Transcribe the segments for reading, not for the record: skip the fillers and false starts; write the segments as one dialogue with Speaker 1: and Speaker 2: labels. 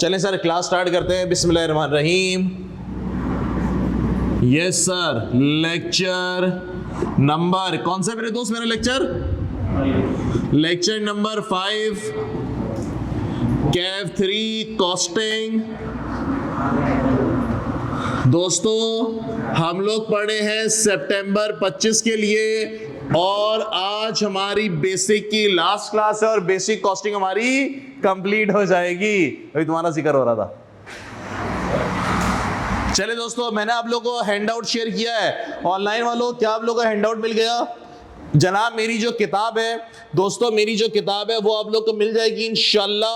Speaker 1: चलें sir class start करते हैं। बिस्मिल्लाहिर्रहमानिर्रहीम। यस सर, लेक्चर नंबर कौन सा मेरे दोस्त? मेरा लेक्चर नंबर 5 कैफ 3 कॉस्टिंग। दोस्तों हम लोग पढ़े हैं सितंबर 25 के लिए और आज हमारी बेसिक की लास्ट क्लास है और बेसिक कॉस्टिंग हमारी कंप्लीट हो जाएगी। अभी तुम्हारा जिक्र हो रहा था। चले दोस्तों, मैंने आप लोगों को हैंड आउट शेयर किया है। ऑनलाइन वालों, क्या आप लोगों को हैंड आउट मिल गया? जनाब मेरी जो किताब है दोस्तों, मेरी जो किताब है वो आप लोग को मिल जाएगी इंशाल्लाह।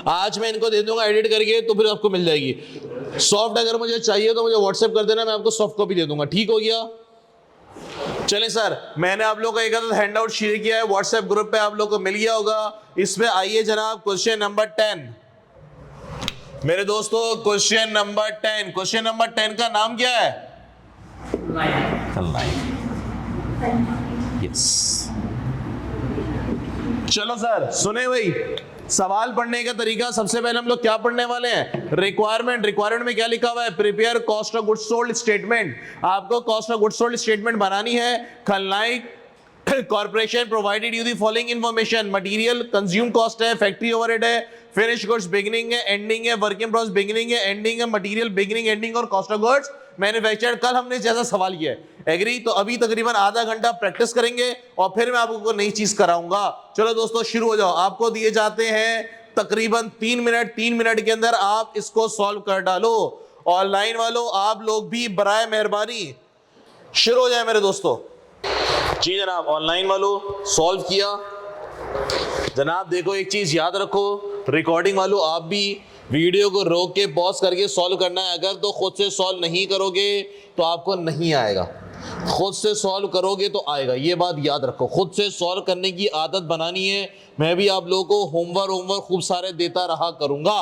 Speaker 1: आज मैं इनको दे दूंगा एडिट करके, तो फिर आपको मिल जाएगी। सॉफ्ट अगर मुझे चाहिए तो मुझे व्हाट्सएप कर देना, मैं आपको सॉफ्ट कॉपी दे दूंगा। ठीक हो गया? चलें सर, मैंने आप लोगों को एक हैंड आउट शेयर किया है व्हाट्सएप ग्रुप पे, आप लोगों को मिल गया होगा। इसमें आइए जनाब, क्वेश्चन नंबर 10 मेरे दोस्तों, क्वेश्चन नंबर 10। क्वेश्चन नंबर 10 का नाम क्या है? यस। चलो सर सुने भाई, सवाल पढ़ने का तरीका। सबसे पहले हम लोग क्या पढ़ने वाले हैं? रिक्वायरमेंट में क्या लिखा हुआ है? Prepare cost of goods sold statement. आपको cost of goods sold statement बनानी है। Khalnayak corporation provided you the following information. Material consume cost है, फैक्ट्री ओवरहेड है, फिनिश गुड्स बिगिनिंग है, एंडिंग है, वर्क इन प्रोग्रेस बिगिनिंग है, एंडिंग है, material beginning ending और कॉस्ट ऑफ गुड्स मैन्युफैक्चर्ड। कल हमने जैसा सवाल किया है, एग्री? तो अभी तकरीबन आधा घंटा प्रैक्टिस करेंगे और फिर मैं आपको नई चीज कराऊंगा। चलो दोस्तों शुरू हो जाओ। आपको दिए जाते हैं तकरीबन 3 मिनट। 3 मिनट के अंदर आप इसको सॉल्व कर डालो। ऑनलाइन वालों आप लोग भी बराए मेहरबानी शुरू हो जाए मेरे दोस्तों। जी जनाब, ऑनलाइन वालों सॉल्व किया। जनाब देखो एक चीज याद रखो, रिकॉर्डिंग वालों आप भी वीडियो को रोक के पॉज करके सॉल्व करना है। अगर तो खुद से सॉल्व नहीं करोगे तो आपको नहीं आएगा, खुद से सॉल्व करोगे तो आएगा। ये बात याद रखो, खुद से सॉल्व करने की आदत बनानी है। मैं भी आप लोगों को होमवर्क खूब सारे देता रहा करूंगा।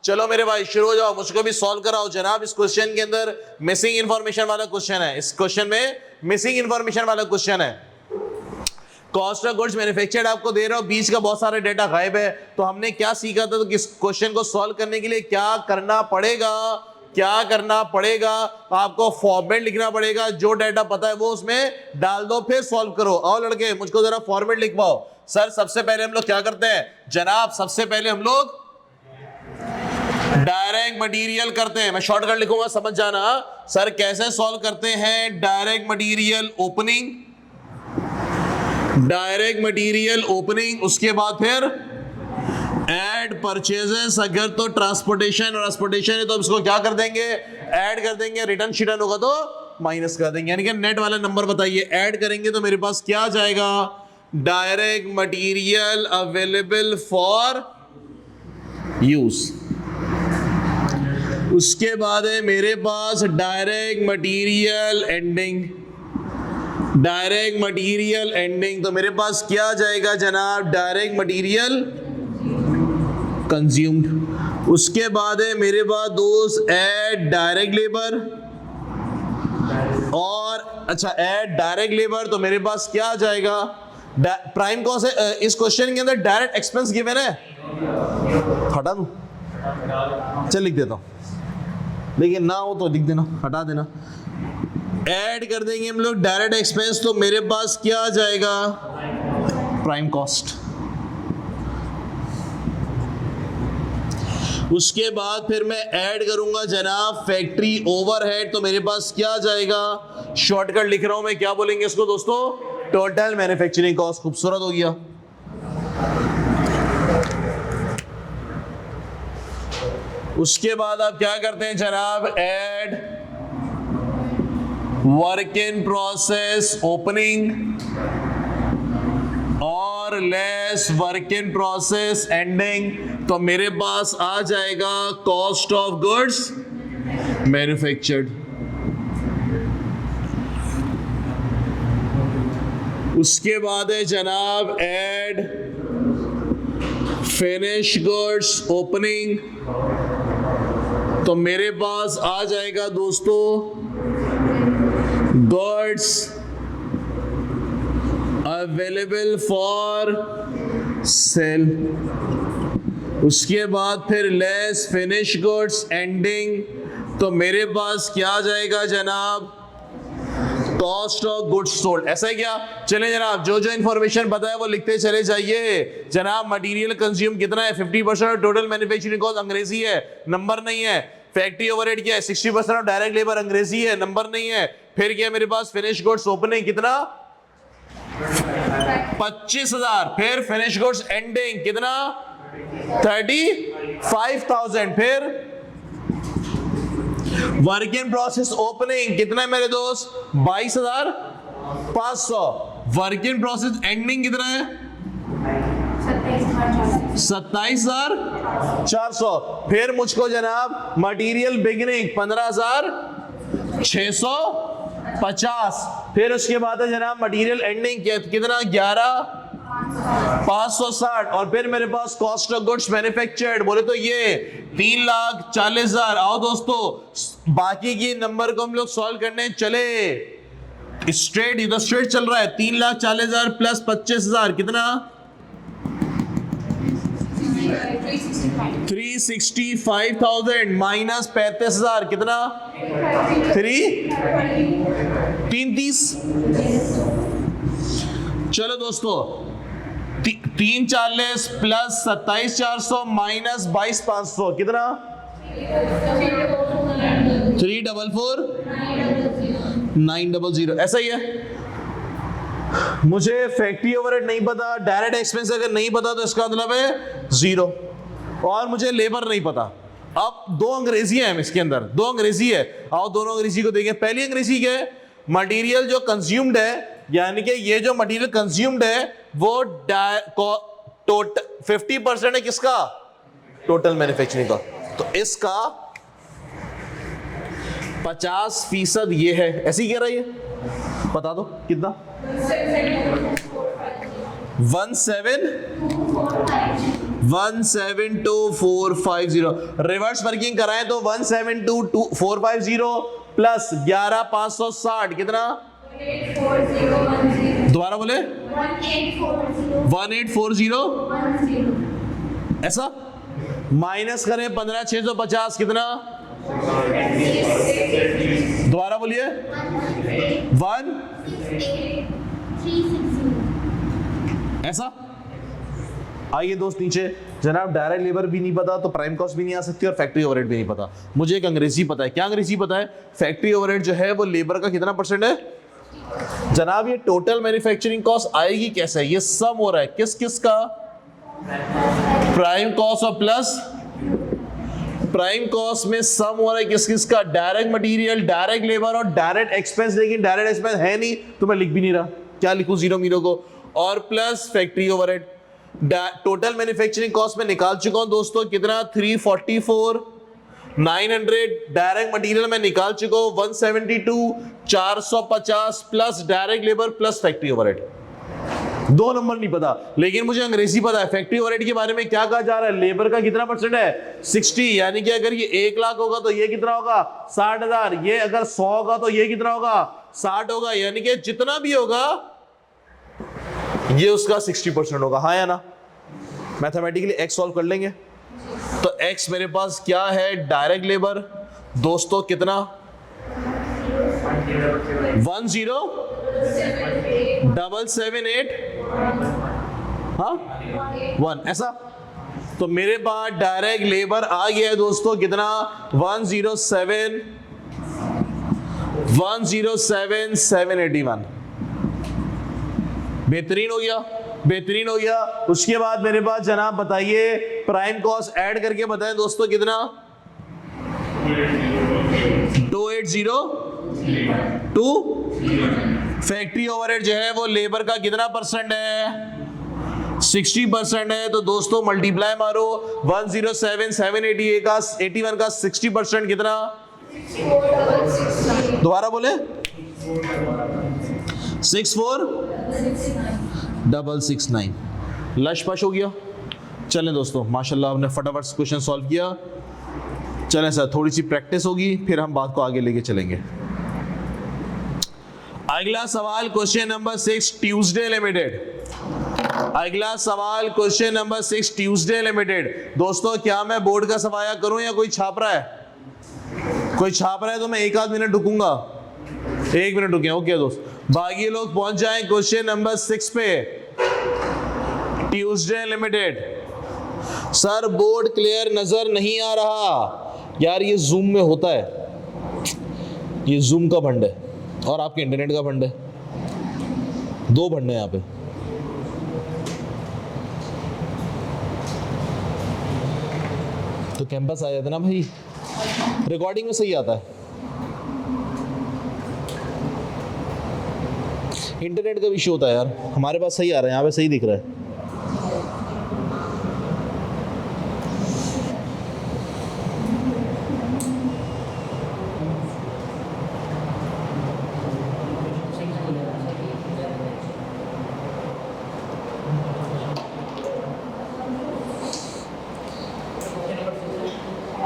Speaker 1: चलो मेरे भाई शुरू हो जाओ, मुझको भी सॉल्व कराओ। जनाब इस क्वेश्चन के अंदर मिसिंग इंफॉर्मेशन वाला क्वेश्चन है। इस क्वेश्चन में मिसिंग इंफॉर्मेशन वाला क्वेश्चन है। कॉस्ट ऑफ गुड्स मैन्युफैक्चर्ड आपको दे रहा हूं, बीच का बहुत सारे डेटा गायब है। तो हमने क्या सीखा था? तो इस क्वेश्चन को सॉल्व करने के लिए क्या करना पड़ेगा? क्या करना पड़ेगा? आपको फॉर्मेट लिखना पड़ेगा। जो डेटा पता है वो उसमें डाल दो, फिर सॉल्व करो। और लड़के मुझको जरा फॉर्मेट लिखवाओ। सर सबसे पहले हम लोग क्या करते हैं जनाब? सबसे पहले हम लोग डायरेक्ट मटेरियल करते हैं। मैं शॉर्टकट लिखूंगा, समझ जाना। सर कैसे सॉल्व करते हैं? Direct material opening, direct material opening. उसके बाद फिर ऐड परचेजेस। अगर तो ट्रांसपोर्टेशन है तो इसको क्या कर देंगे? ऐड कर देंगे। रिटर्न शीटन होगा तो माइनस कर देंगे। यानी कि नेट वाला नंबर बताइए। ऐड करेंगे तो मेरे पास क्या जाएगा? Direct material available for use. उसके बाद है मेरे पास direct material ending. Direct material ending तो मेरे पास क्या जाएगा जनाब? Direct material consumed. उसके बाद है मेरे पास दोस्त ऐड डायरेक्ट लेबर और अच्छा ऐड डायरेक्ट लेबर तो मेरे पास क्या जाएगा? प्राइम कॉस्ट है। इस क्वेश्चन के अंदर डायरेक्ट एक्सपेंस गिवन है, हटा दूं? चल लिख देता हूं, लेकिन ना हो तो लिख देना, हटा देना। ऐड कर देंगे हम लोग डायरेक्ट एक्सपेंस तो मेरे पास क्या जाएगा? Prime cost. उसके बाद फिर मैं ऐड करूंगा जनाब फैक्ट्री ओवरहेड तो मेरे पास क्या जाएगा? शॉर्टकट लिख रहा हूं मैं, क्या बोलेंगे इसको दोस्तों? Total manufacturing cost. खूबसूरत हो गया। उसके बाद आप क्या करते हैं जनाब? Add work in process opening और less work in process ending तो मेरे पास आ जाएगा कॉस्ट ऑफ गुड्स मैन्युफैक्चर्ड। उसके बाद है जनाब ऐड फिनिश गुड्स ओपनिंग तो मेरे पास आ जाएगा दोस्तों गुड्स अवेलेबल फॉर सेल। उसके बाद फिर लेस फिनिश गुड्स एंडिंग, तो मेरे पास क्या आ जाएगा जनाब, कॉस्ट ऑफ गुड्स सोल्ड। ऐसा है क्या? चले जनाब, जो जो इंफॉर्मेशन पता है वो लिखते चले जाइए। जनाब मटेरियल कंज्यूम कितना है, 50% ऑफ टोटल मैन्युफैक्चरिंग कॉस्ट, अंग्रेजी है, नंबर नहीं है। फैक्ट्री ओवरहेड क्या है, 60% ऑफ डायरेक्ट लेबर, अंग्रेजी है, नंबर नहीं है। फिर क्या मेरे पास, फिनिश गुड्स ओपनिंग कितना, 25,000। फिर फिनिश गुड्स एंडिंग कितना, 35,000। फिर वर्क इन प्रोसेस ओपनिंग कितना है मेरे दोस्त, 22,500। वर्क इन प्रोसेस एंडिंग कितना है, 27,400। फिर मुझको जनाब मटेरियल बिगिनिंग 15,650। फिर उसके बाद है जनाब मटेरियल एंडिंग कितना, 11,560। और फिर मेरे पास कॉस्ट ऑफ गुड्स मैन्युफैक्चर्ड बोले तो ये 3,40,000। आओ दोस्तों, बाकी की नंबर को हम लोग सॉल्व करने चले। स्ट्रेट, इधर स्ट्रेट चल रहा है, 3,40,000 प्लस 25,000 कितना, 365,000 माइनस 35,000 कितना, 330। चलो दोस्तों, 340 प्लस 27,400 माइनस 22,500 कितना, 344,900। ऐसा ही है। मुझे फैक्ट्री ओवरहेड नहीं पता, डायरेक्ट एक्सपेंस अगर नहीं पता तो इसका मतलब है 0, और मुझे लेबर नहीं पता। अब दो अंग्रेजी है इसके अंदर, दो अंग्रेजी है। आओ दोनों अंग्रेजी को देखें। पहली अंग्रेजी क्या है, मटेरियल जो कंज्यूम्ड है, यानी कि ये जो मटेरियल कंज्यूम्ड है वो 50% है किसका, टोटल मैन्युफैक्चरिंग का। तो इसका 50% ये है, ऐसी कह रही है, बता दो कितना, 172,450। रिवर्स वर्किंग कराएं तो 172,450 प्लस 11,560 कितना, दोबारा बोले, 1840। ऐसा माइनस करें 15,650 कितना, दोबारा बोलिए, 1 ऐसा। आइए दोस्त नीचे, जनाब डायरेक्ट लेबर भी नहीं पता तो प्राइम कॉस्ट भी नहीं आ सकती और फैक्ट्री ओवरहेड भी नहीं पता। मुझे एक अंग्रेजी पता है। क्या अंग्रेजी पता है, फैक्ट्री ओवरहेड जो है वो लेबर का कितना परसेंट है। जनाब ये टोटल मैन्युफैक्चरिंग कॉस्ट आएगी कैसे, ये सम हो रहा है किस किस का, प्राइम कॉस्ट और प्लस प्राइम कॉस्ट में सम हो रहा है किस किस का, डायरेक्ट मटेरियल, डायरेक्ट लेबर और डायरेक्ट एक्सपेंस। लेकिन डायरेक्ट एक्सपेंस है नहीं तो मैं लिख भी नहीं रहा, क्या लिखूं, 0 मीरो को, और plus factory overhead. Total manufacturing cost में निकाल चुका हूं दोस्तों कितना, 344,900। डायरेक्ट मटेरियल में निकाल चुका हूं 172,450 plus direct labour plus factory overhead. दो नंबर नहीं पता, लेकिन मुझे अंग्रेजी पता है। फैक्ट्री ओवरहेड के बारे में क्या कहा जा रहा है, लेबर का कितना परसेंट है, 60। यानी कि अगर ये 1 लाख होगा तो ये कितना होगा, 60,000। ये अगर 100 होगा तो ये कितना होगा, 60 होगा। यानी कि जितना भी होगा ये उसका 60% होगा, हाँ या ना। मैथमेटिकली एक्स सॉल्व कर लेंगे तो एक्स मेरे पास क्या है, डायरेक्ट लेबर दोस्तों कितना, 10,778 हाँ 1 ऐसा। तो मेरे पास डायरेक्ट लेबर आ गया है दोस्तों कितना, 107,781। बेहतरीन हो गया, बेहतरीन हो गया। उसके बाद मेरे पास जनाब बताइए प्राइम कॉस्ट ऐड करके बताएं दोस्तों कितना, 280,2। फैक्ट्री ओवरहेड जो है वो लेबर का कितना परसेंट है, 60% है। तो दोस्तों मल्टीप्लाई मारो 107,781 का 60% कितना, दोबारा बोले, 64,669। लशपश हो गया। चलें दोस्तों माशाल्लाह आपने फटाफट क्वेश्चन सॉल्व किया। चलें सर थोड़ी सी प्रैक्टिस होगी फिर हम बात को आगे लेके चलेंगे। अगला सवाल क्वेश्चन नंबर 6 ट्यूसडे लिमिटेड। अगला सवाल क्वेश्चन नंबर 6 ट्यूसडे लिमिटेड। दोस्तों क्या मैं बोर्ड का सवाया करूं या कोई छाप रहा है? कोई छाप रहा है तो मैं एक आध मिनट रुकूंगा, 1 मिनट रुके। ओके दोस्त, बाकी लोग पहुंच जाएं क्वेश्चन नंबर 6 पे। Tuesday limited. Sir board clear नजर नहीं आ रहा यार, ये जूम में होता है, ये जूम का फंड है और आपके इंटरनेट का फंड है, 2 फंड है यहाँ पे। तो कैंपस आ जाता ना भाई, रिकॉर्डिंग में सही आता है, इंटरनेट का इशू होता है यार, हमारे पास सही आ रहा है, यहाँ पे सही दिख रहा है।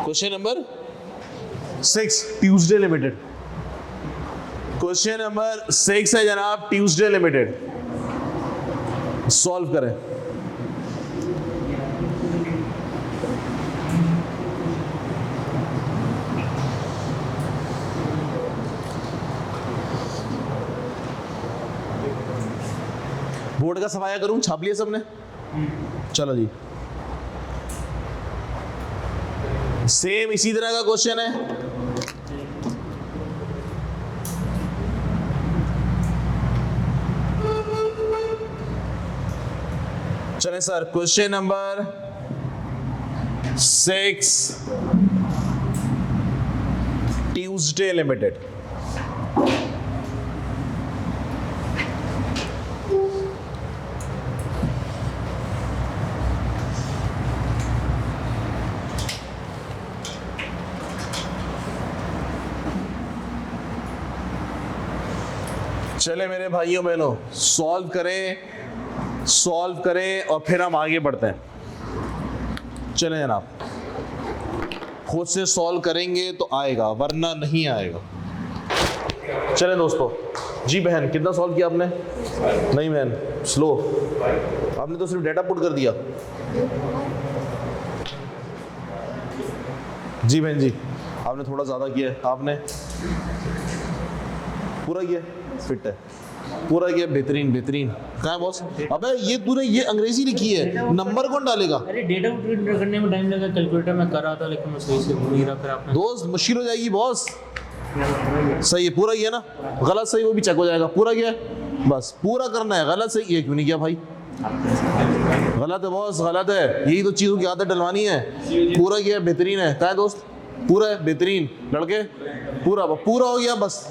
Speaker 1: Question number 6 Tuesday limited. Question number 6 है जनाब ट्यूसडे लिमिटेड, सॉल्व करें। बोर्ड का सवाया करूं, छाप लिया सबने? चलो जी, सेम इसी तरह का क्वेश्चन है। चलें sir, question number 6 Tuesday limited. चले मेरे भाइयों बहनों, सॉल्व करें और फिर हम आगे बढ़ते हैं। चलें जनाब, खुद से सॉल्व करेंगे तो आएगा, वरना नहीं आएगा। चलें दोस्तों। जी बहन, कितना सॉल्व किया आपने? नहीं बहन, स्लो, आपने तो सिर्फ डेटा पुट कर दिया। जी बहन जी, आपने थोड़ा ज़्यादा किया है। आपने पूरा किया, फिट है, पूरा किया, बेहतरीन बेहतरीन। कहाँ है बॉस? अबे ये तूने ये अंग्रेजी लिखी है, नंबर कौन डालेगा?
Speaker 2: अरे डेटा एंटर करने में टाइम लगा, कैलकुलेटर में कर रहा था लेकिन मैं सही से भूल नहीं रहा। फिर आपने
Speaker 1: दोस्त मुश्किल हो जाएगी बॉस। सही है, पूरा किया ना? गलत सही वो भी चेक हो जाएगा। पूरा किया, बस पूरा करना है। गलत सही ये क्यों नहीं किया भाई? गलत है बॉस, गलत है। यही तो चीज़ों की आदत डलवानी है। पूरा किया, बेहतरीन है। कहाँ है दोस्त? पूरा है, बेहतरीन लड़के, पूरा पूरा हो गया बस।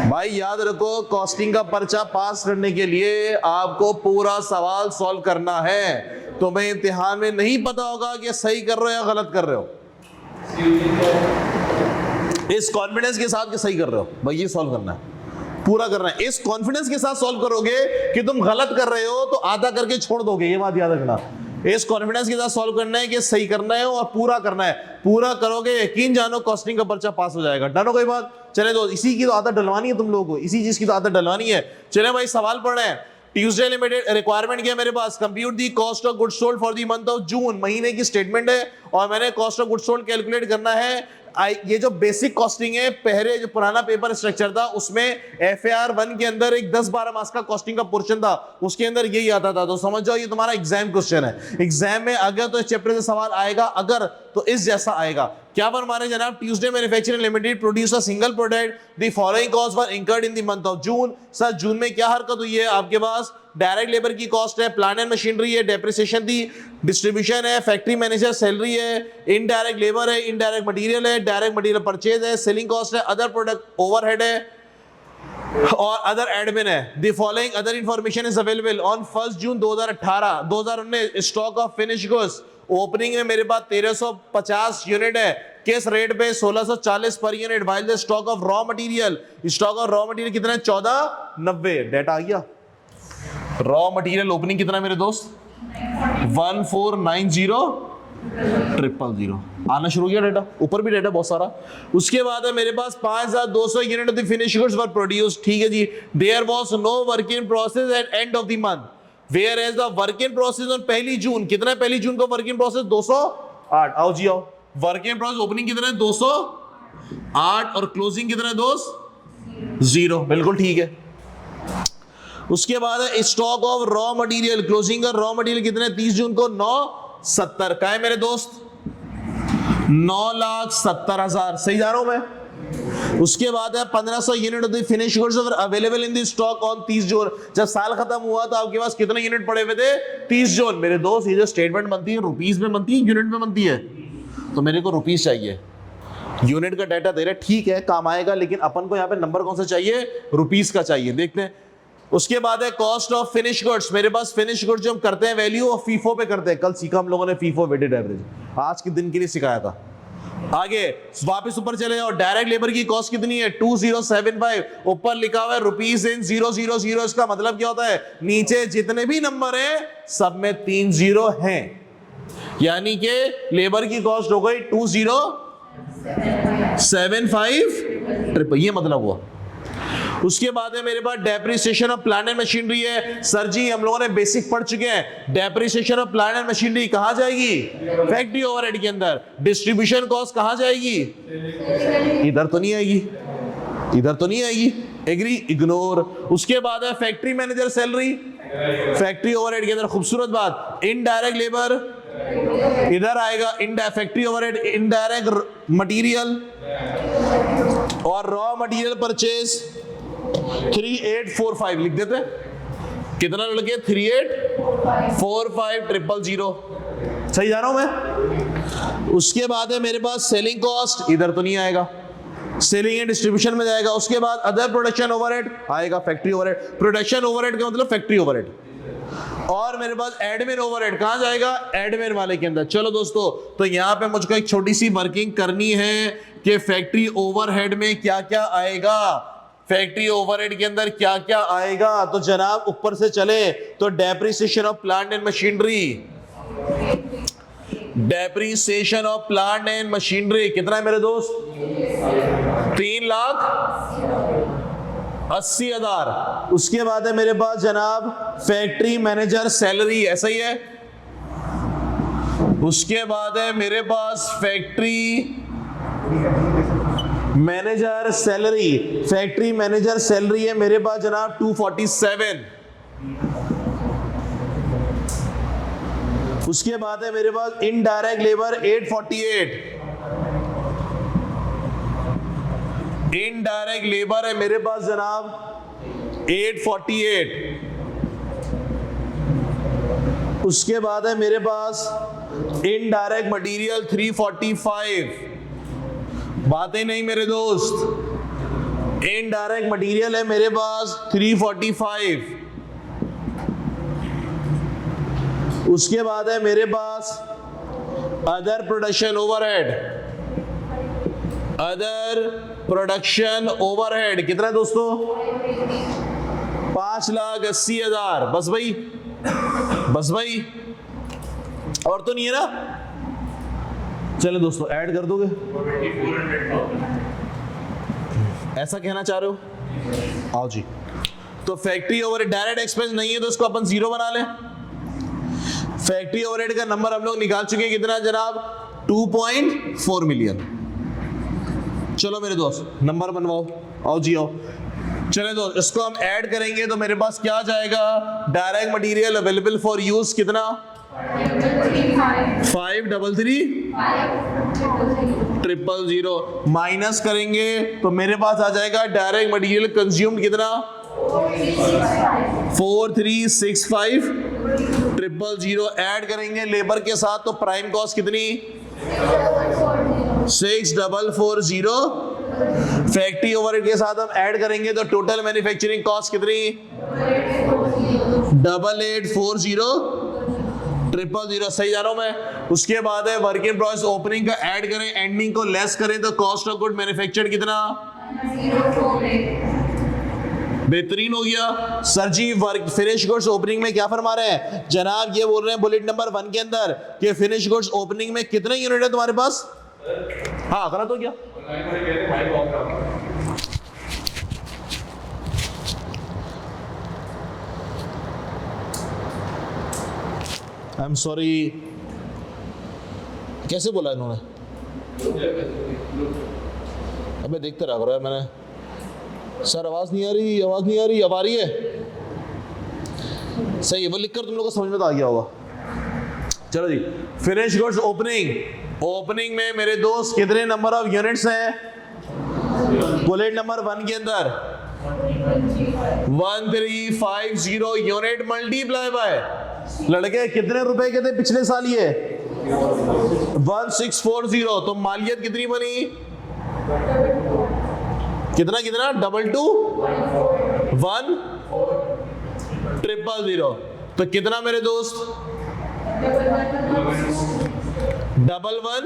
Speaker 1: भाई याद रखो, कॉस्टिंग का पर्चा पास करने के लिए आपको पूरा सवाल सॉल्व करना है। तुम्हें इम्तिहान में नहीं पता होगा कि सही कर रहे हो या गलत कर रहे हो, इस कॉन्फिडेंस के साथ कि सही कर रहे हो, भाई ये सॉल्व करना है, पूरा करना है। इस कॉन्फिडेंस के साथ सॉल्व करोगे कि तुम गलत कर रहे हो तो आधा करके छोड़ दोगे, ये बात याद रखना। इस कॉन्फिडेंस के साथ सॉल्व करना है कि सही करना है और पूरा करना है। पूरा करोगे, यकीन जानो कॉस्टिंग का पर्चा पास हो जाएगा। डन हो कोई बात? चले दो, इसी की तो आदत डलवानी है तुम लोगों को, इसी चीज की तो आदत डलवानी है। चले भाई सवाल पढ़ रहे हैं। ट्यूसडे लिमिटेड रिक्वायरमेंट क्या है मेरे पास? Compute the cost of goods sold for the month of June. महीने की स्टेटमेंट है और मैंने cost of goods sold calculate करना है। ये जो बेसिक कॉस्टिंग है, पहले जो पुराना पेपर स्ट्रक्चर था उसमें FAR 1 के अंदर एक 10-12 मार्क्स का कॉस्टिंग का पोर्शन था, उसके अंदर यही आता था। तो समझ जाओ ये तुम्हारा एग्जाम क्वेश्चन है। एग्जाम में अगर तो इस चैप्टर से सवाल आएगा, अगर तो इस जैसा आएगा। क्या पर माने जनाब? Tuesday manufacturing limited produce a single product, the following cost were incurred in the month of June. Sir जून में क्या हरकत हुई है आपके पास? डायरेक्ट लेबर की कॉस्ट है, प्लांट एंड मशीनरी है, डेप्रिसिएशन थी, डिस्ट्रीब्यूशन है, फैक्ट्री मैनेजर सैलरी है, इनडायरेक्ट लेबर है, इनडायरेक्ट मटेरियल है, डायरेक्ट मटेरियल परचेज है, सेलिंग कॉस्ट है, अदर प्रोडक्ट ओवरहेड है और अदर एडमिन है। The following other information is available on 1 June 2018 2019। Stock of finish goods opening में मेरे पास 1350 यूनिट है, किस रेट पे? 1640 per unit. While the stock of raw material, stock of raw material कितना है? 1490। डेटा आ गया। रॉ मटेरियल ओपनिंग कितना मेरे दोस्त? 1490000 आना शुरू किया डेटा, ऊपर भी डेटा बहुत सारा। उसके बाद है मेरे पास 5200 unit of the finish goods were produced. ठीक है जी। There was no work in process at end of the month. Whereas the work in process on 1 June, कितना है 1 जून को वर्क इन प्रोसेस 208। आओ जी आओ, वर्क इन प्रोसेस ओपनिंग कितना है 208 और क्लोजिंग कितना है दोस्त 0, बिल्कुल ठीक है। उसके बाद है stock of raw material, closing का रॉ मटेरियल कितना है 30 जून को 970, का है मेरे दोस्त 9,70,000, सही जा रहा हूं मैं। उसके बाद है 1500 unit of the finish goods available in the stock on 30 जून, जब साल खत्म हुआ तो आपके पास कितने यूनिट पड़े हुए थे 30 जून। मेरे दोस्त ये जो स्टेटमेंट बनती है रुपीस में बनती है यूनिट में बनती है, तो मेरे को रुपीस चाहिए। यूनिट का डाटा दे रहा है ठीक है काम आएगा, लेकिन अपन को यहाँ पे नंबर कौन सा चाहिए रुपीस का चाहिए, देखते हैं। उसके बाद है कॉस्ट ऑफ फिनिश गुड्स, मेरे पास फिनिश गुड्स जो हम करते हैं वैल्यू ऑफ फीफो पे करते हैं, कल सीखा हम लोगों ने फीफो वेटेड एवरेज, आज के दिन के लिए सिखाया था। आगे वापस ऊपर चले जाओ, डायरेक्ट लेबर की कॉस्ट कितनी है 2075, ऊपर लिखा हुआ है रुपीस इन 000, इसका मतलब क्या होता है नीचे जितने भी नंबर हैं सब में 3 0 हैं, यानी कि लेबर की कॉस्ट हो गई 2075, ये मतलब हुआ। उसके बाद है मेरे पास depreciation of plant and machinery है। सर जी हम लोगों ने बेसिक पढ़ चुके हैं, depreciation of plant and machinery कहां जाएगी फैक्ट्री ओवरहेड के अंदर। डिस्ट्रीब्यूशन कॉस्ट कहां जाएगी, इधर तो नहीं आएगी, इधर तो नहीं आएगी, एग्री इग्नोर। उसके बाद है factory manager salary, factory overhead के अंदर खूबसूरत बात, इनडायरेक्ट लेबर इधर आएगा, फैक्ट्री ओवरहेड इनडायरेक्ट मटेरियल और रॉ मटेरियल परचेज 3845 लिख देते, कितना लड़के 3845,000, सही जा रहा हूं मैं। उसके बाद है मेरे पास सेलिंग कॉस्ट, इधर तो नहीं आएगा, सेलिंग एंड डिस्ट्रीब्यूशन में जाएगा। उसके बाद अदर प्रोडक्शन ओवरहेड आएगा, फैक्ट्री ओवरहेड, प्रोडक्शन ओवरहेड का मतलब फैक्ट्री ओवरहेड। और मेरे पास एडमिन ओवरहेड कहां जाएगा एडमिन वाले के अंदर। चलो दोस्तों, तो यहां पे मुझको एक छोटी सी वर्किंग करनी है कि फैक्ट्री ओवरहेड में क्या क्या आएगा, फैक्ट्री ओवरहेड के अंदर क्या क्या आएगा। तो जनाब ऊपर से चले तो depreciation of plant and machinery, depreciation of plant and machinery कितना है मेरे दोस्त 3,80,000। उसके बाद है मेरे पास जनाब फैक्ट्री मैनेजर सैलरी, ऐसा ही है। उसके बाद है मेरे पास factory manager salary, factory manager salary है मेरे पास जनाब 247। उसके बाद है मेरे पास इनडायरेक्ट लेबर 848, इनडायरेक्ट लेबर है मेरे पास जनाब 848। उसके बाद है मेरे पास इनडायरेक्ट मटेरियल 345, बातें नहीं मेरे दोस्त, इनडायरेक्ट मटेरियल है मेरे पास 345। उसके बाद है मेरे पास other production overhead, other production overhead कितना दोस्तों 5,80,000। बस भाई, बस भाई, और तो नहीं है ना। चले दोस्तों ऐड कर दोगे, ऐसा कहना चाह रहे हो, आओ जी। तो फैक्ट्री ओवरहेड डायरेक्ट एक्सपेंस नहीं है तो इसको अपन 0 बना लें। फैक्ट्री ओवरहेड का नंबर हम लोग निकाल चुके हैं कितना जनाब 2.4 मिलियन। चलो मेरे दोस्त नंबर बनवाओ, आओ जी आओ। चले दोस्त इसको हम ऐड करेंगे तो मेरे पास क्या जाएगा, direct material available for use कितना 533,000, माइनस करेंगे तो मेरे पास आ जाएगा डायरेक्ट मटेरियल कंज्यूम्ड कितना 4,365,000, ऐड करेंगे लेबर के साथ तो प्राइम कॉस्ट कितनी 6,440, फैक्ट्री ओवरहेड के साथ हम ऐड करेंगे तो टोटल मैन्युफैक्चरिंग कॉस्ट कितनी 8,840,000, सही जा रहा हूं मैं। उसके बाद है वर्क इन प्रोग्रेस ओपनिंग का ऐड करें, एंडिंग को लेस करें तो कॉस्ट ऑफ गुड मैन्युफैक्चर्ड कितना, बेहतरीन हो गया। सर जी वर्क फिनिश गुड्स ओपनिंग में क्या फरमा रहे हैं जनाब, ये बोल रहे हैं बुलेट नंबर 1 के अंदर कि फिनिश गुड्स ओपनिंग में कितने यूनिट है तुम्हारे पास, हाँ गलत हो गया, आई एम सॉरी, कैसे बोला इन्होंने? अबे देखते रहा करो यार, मैंने सर आवाज नहीं आ रही, आवाज नहीं आ रही, अब आ रही है? सही है, वो लिखकर तुम लोग को समझ में तो आ गया होगा। चलो जी, फिनिश गुड्स ओपनिंग। ओपनिंग में मेरे दोस्त कितने नंबर ऑफ यूनिट्स हैं? बुलेट नंबर 1 के अंदर 1350 यूनिट मल्टीप्लाई बाय, लड़के कितने रुपए के थे पिछले साल ये? 1640। तो मालियत कितनी बनी? कितना कितना? 221,000। तो कितना मेरे दोस्त? 11,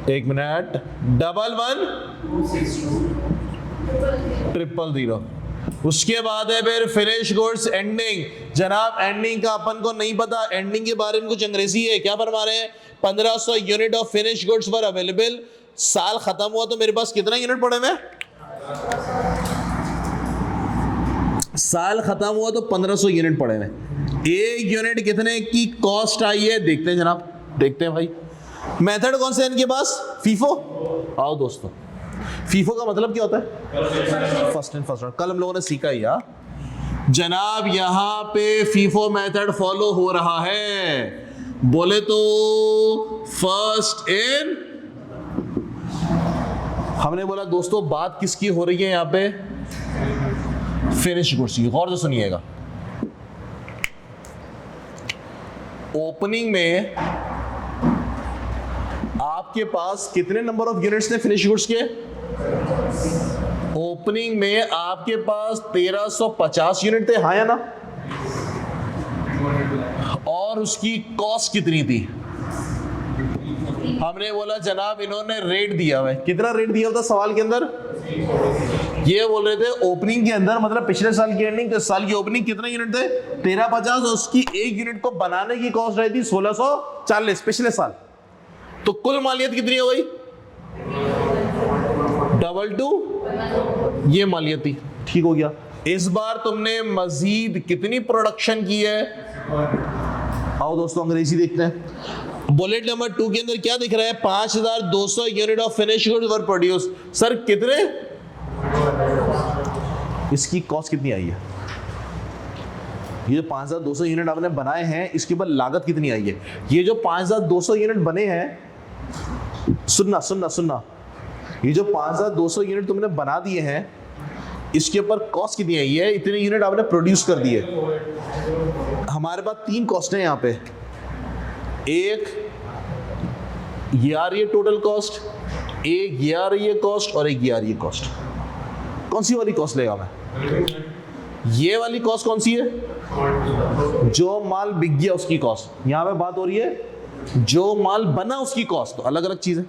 Speaker 1: एक मिनट, 11,000। उसके बाद है फिर फिनिश गुड्स एंडिंग। जनाब एंडिंग का अपन को नहीं पता, एंडिंग के बारे में कुछ अंग्रेजी है। क्या फरमा रहे हैं? 1500 unit of finish goods were available. साल खत्म हुआ तो मेरे पास कितना यूनिट पड़े हुए? साल खत्म हुआ तो 1500 यूनिट पड़े हुए। एक यूनिट कितने की कॉस्ट आई है देखते हैं जनाब, देखते हैं भाई। मेथड कौन से है इनके पास? फीफो। आओ दोस्तों, फीफो का मतलब क्या होता है? First in first out. कल हम लोगों ने सीखा ही यार जनाब, यहां पे फीफो मेथड फॉलो हो रहा है। बोले तो फर्स्ट इन, हमने बोला दोस्तों बात किसकी हो रही है यहां पे? फिनिश गुड्स की। गौर से सुनिएगा, ओपनिंग में आपके पास कितने नंबर ऑफ यूनिट्स थे फिनिश गुड्स के? ओपनिंग में आपके पास 1350 यूनिट थे, हाँ या ना? और उसकी कॉस्ट कितनी थी? हमने बोला जनाब इन्होंने रेट दिया हुआ है। कितना रेट दिया होता सवाल के अंदर? ये बोल रहे थे ओपनिंग के अंदर, मतलब पिछले साल की एंडिंग, इस साल की ओपनिंग कितने यूनिट थे? 1350। उसकी एक यूनिट को बनाने की कॉस्ट रही थी 1640 पिछले साल। तो कुल मालियत कितनी हो गई? 22, ये मालियत थी। ठीक हो गया। इस बार तुमने मजीद कितनी प्रोडक्शन की है? आओ दोस्तों अंग्रेजी देखते हैं। बुलेट नंबर 2 के अंदर क्या दिख रहा है? 5200 unit of finish goods were produce. Sir कितने? इसकी कॉस्ट कितनी आई है? ये जो 5200 यूनिट आपने बनाए हैं, इसके ऊपर लागत कितनी आई है? ये जो 5200 यूनिट बने हैं, सुनना सुनना सुनना, ये जो 5200 यूनिट तुमने बना दिए हैं, इसके ऊपर कॉस्ट कितनी आई है? इतने यूनिट आपने प्रोड्यूस कर दिए। हमारे पास 3 कॉस्ट है यहाँ पे। एक ये आ रही है टोटल कॉस्ट, एक ये आ रही है कॉस्ट, और एक ये आ रही है कॉस्ट। कौन सी वाली कॉस्ट लेगा मैं? ये वाली कॉस्ट कौन सी है? जो माल बिक गया उसकी कॉस्ट। यहां पे बात हो रही है जो माल बना उसकी कॉस्ट। तो अलग अलग चीज है,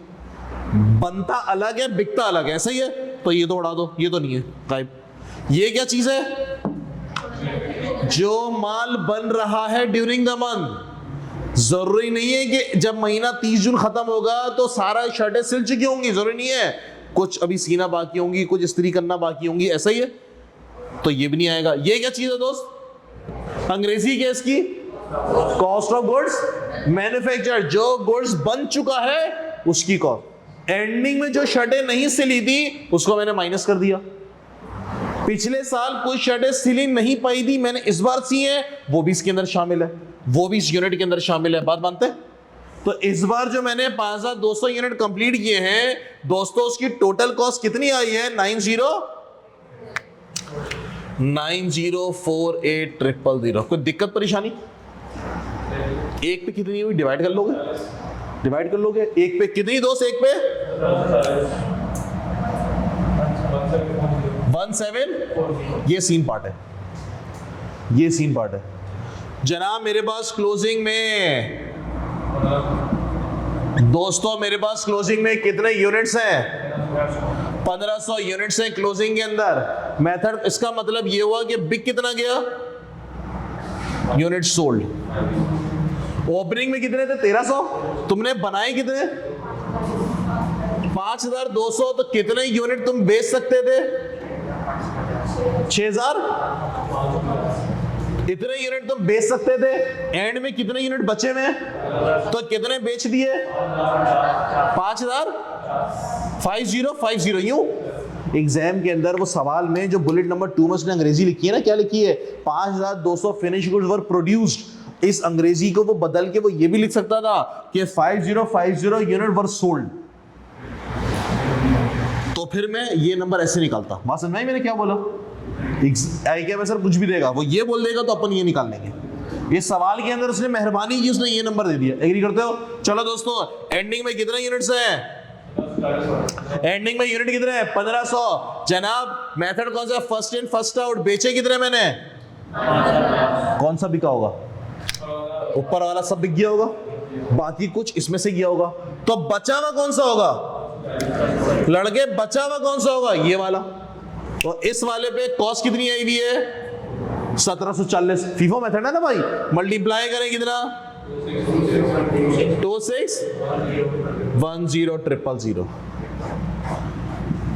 Speaker 1: बनता अलग है, बिकता अलग है, ऐसा ही है। तो ये तो उड़ा दो, ये तो नहीं है गायब। ये क्या चीज है? जो माल बन रहा है ड्यूरिंग द मंथ। जरूरी नहीं है कि जब महीना 30 जून खत्म होगा तो सारा शर्टें सिल चुकी होंगी, जरूरी नहीं है। कुछ अभी सीना बाकी होंगी, कुछ इस्त्री करना बाकी होंगी, ऐसा ही है। तो ये भी नहीं आएगा। ये क्या चीज है दोस्त? अंग्रेजी क्या इसकी? Cost of goods manufacture. जो गुड्स बन चुका है उसकी कॉस्ट। एंडिंग में जो शर्टें नहीं सिली थी उसको मैंने माइनस कर दिया। पिछले साल कुछ शर्टें सिली नहीं पाई थी, मैंने इस बार सी है, वो भी इसके अंदर शामिल है, वो भी इस यूनिट के अंदर शामिल है। बात मानते हैं? तो इस बार जो मैंने 5200 यूनिट कंप्लीट किए हैं दोस्तों, उसकी टोटल कॉस्ट कितनी आई है? 90,48000। कोई दिक्कत परेशानी? एक पे कितनी हुई? डिवाइड कर लोगे? डिवाइड कर लोगे? एक पे कितनी दोस्त? एक पे 17। ये सीन पार्ट है, ये सीन पार्ट है जनाब। मेरे पास क्लोजिंग में दोस्तों, मेरे पास क्लोजिंग में कितने यूनिट्स हैं? 1500 यूनिट्स हैं क्लोजिंग के अंदर। मेथड, इसका मतलब ये हुआ कि बिक कितना गया? Unit sold. ओपनिंग में कितने थे? 1300। तुमने बनाए कितने? 5200। तो कितने यूनिट तुम बेच सकते थे? 6000। इतने यूनिट तुम बेच सकते थे, एंड में कितने यूनिट बचे हुए हैं, तो कितने बेच दिए? 5050 यूं। एग्जाम के अंदर वो सवाल में जो बुलेट नंबर 2 में उसने अंग्रेजी लिखी है ना, क्या लिखी है? 5200 फिनिश गुड्स वर प्रोड्यूस्ड। इस अंग्रेजी को वो बदल के वो ये भी लिख सकता था कि 5050 यूनिट वर सोल्ड। तो फिर मैं ये नंबर ऐसे निकालता। बात समझ में आई मैंने क्या बोला? आई क्या सर कुछ भी देगा, वो ये बोल देगा तो अपन ये निकाल लेंगे। ये सवाल के अंदर उसने मेहरबानी की, उसने ये नंबर दे दिया। एग्री करते हो? चलो दोस्तों, एंडिंग में कितने यूनिट्स हैं? एंडिंग में यूनिट कितने हैं? 1500। जनाब मेथड कौन सा? First in first out. बेचे कितने मैंने? कौन सा बिका होगा? ऊपर वाला सब बिक गया होगा, बाकी कुछ इसमें से गया होगा। तो बचा हुआ कौन सा होगा लड़के? बचा हुआ कौन सा होगा? ये वाला। तो इस वाले पे कॉस्ट कितनी आई हुई है? 1740। फीफो मेथड है ना भाई। मल्टीप्लाई करें कितना? 26100000।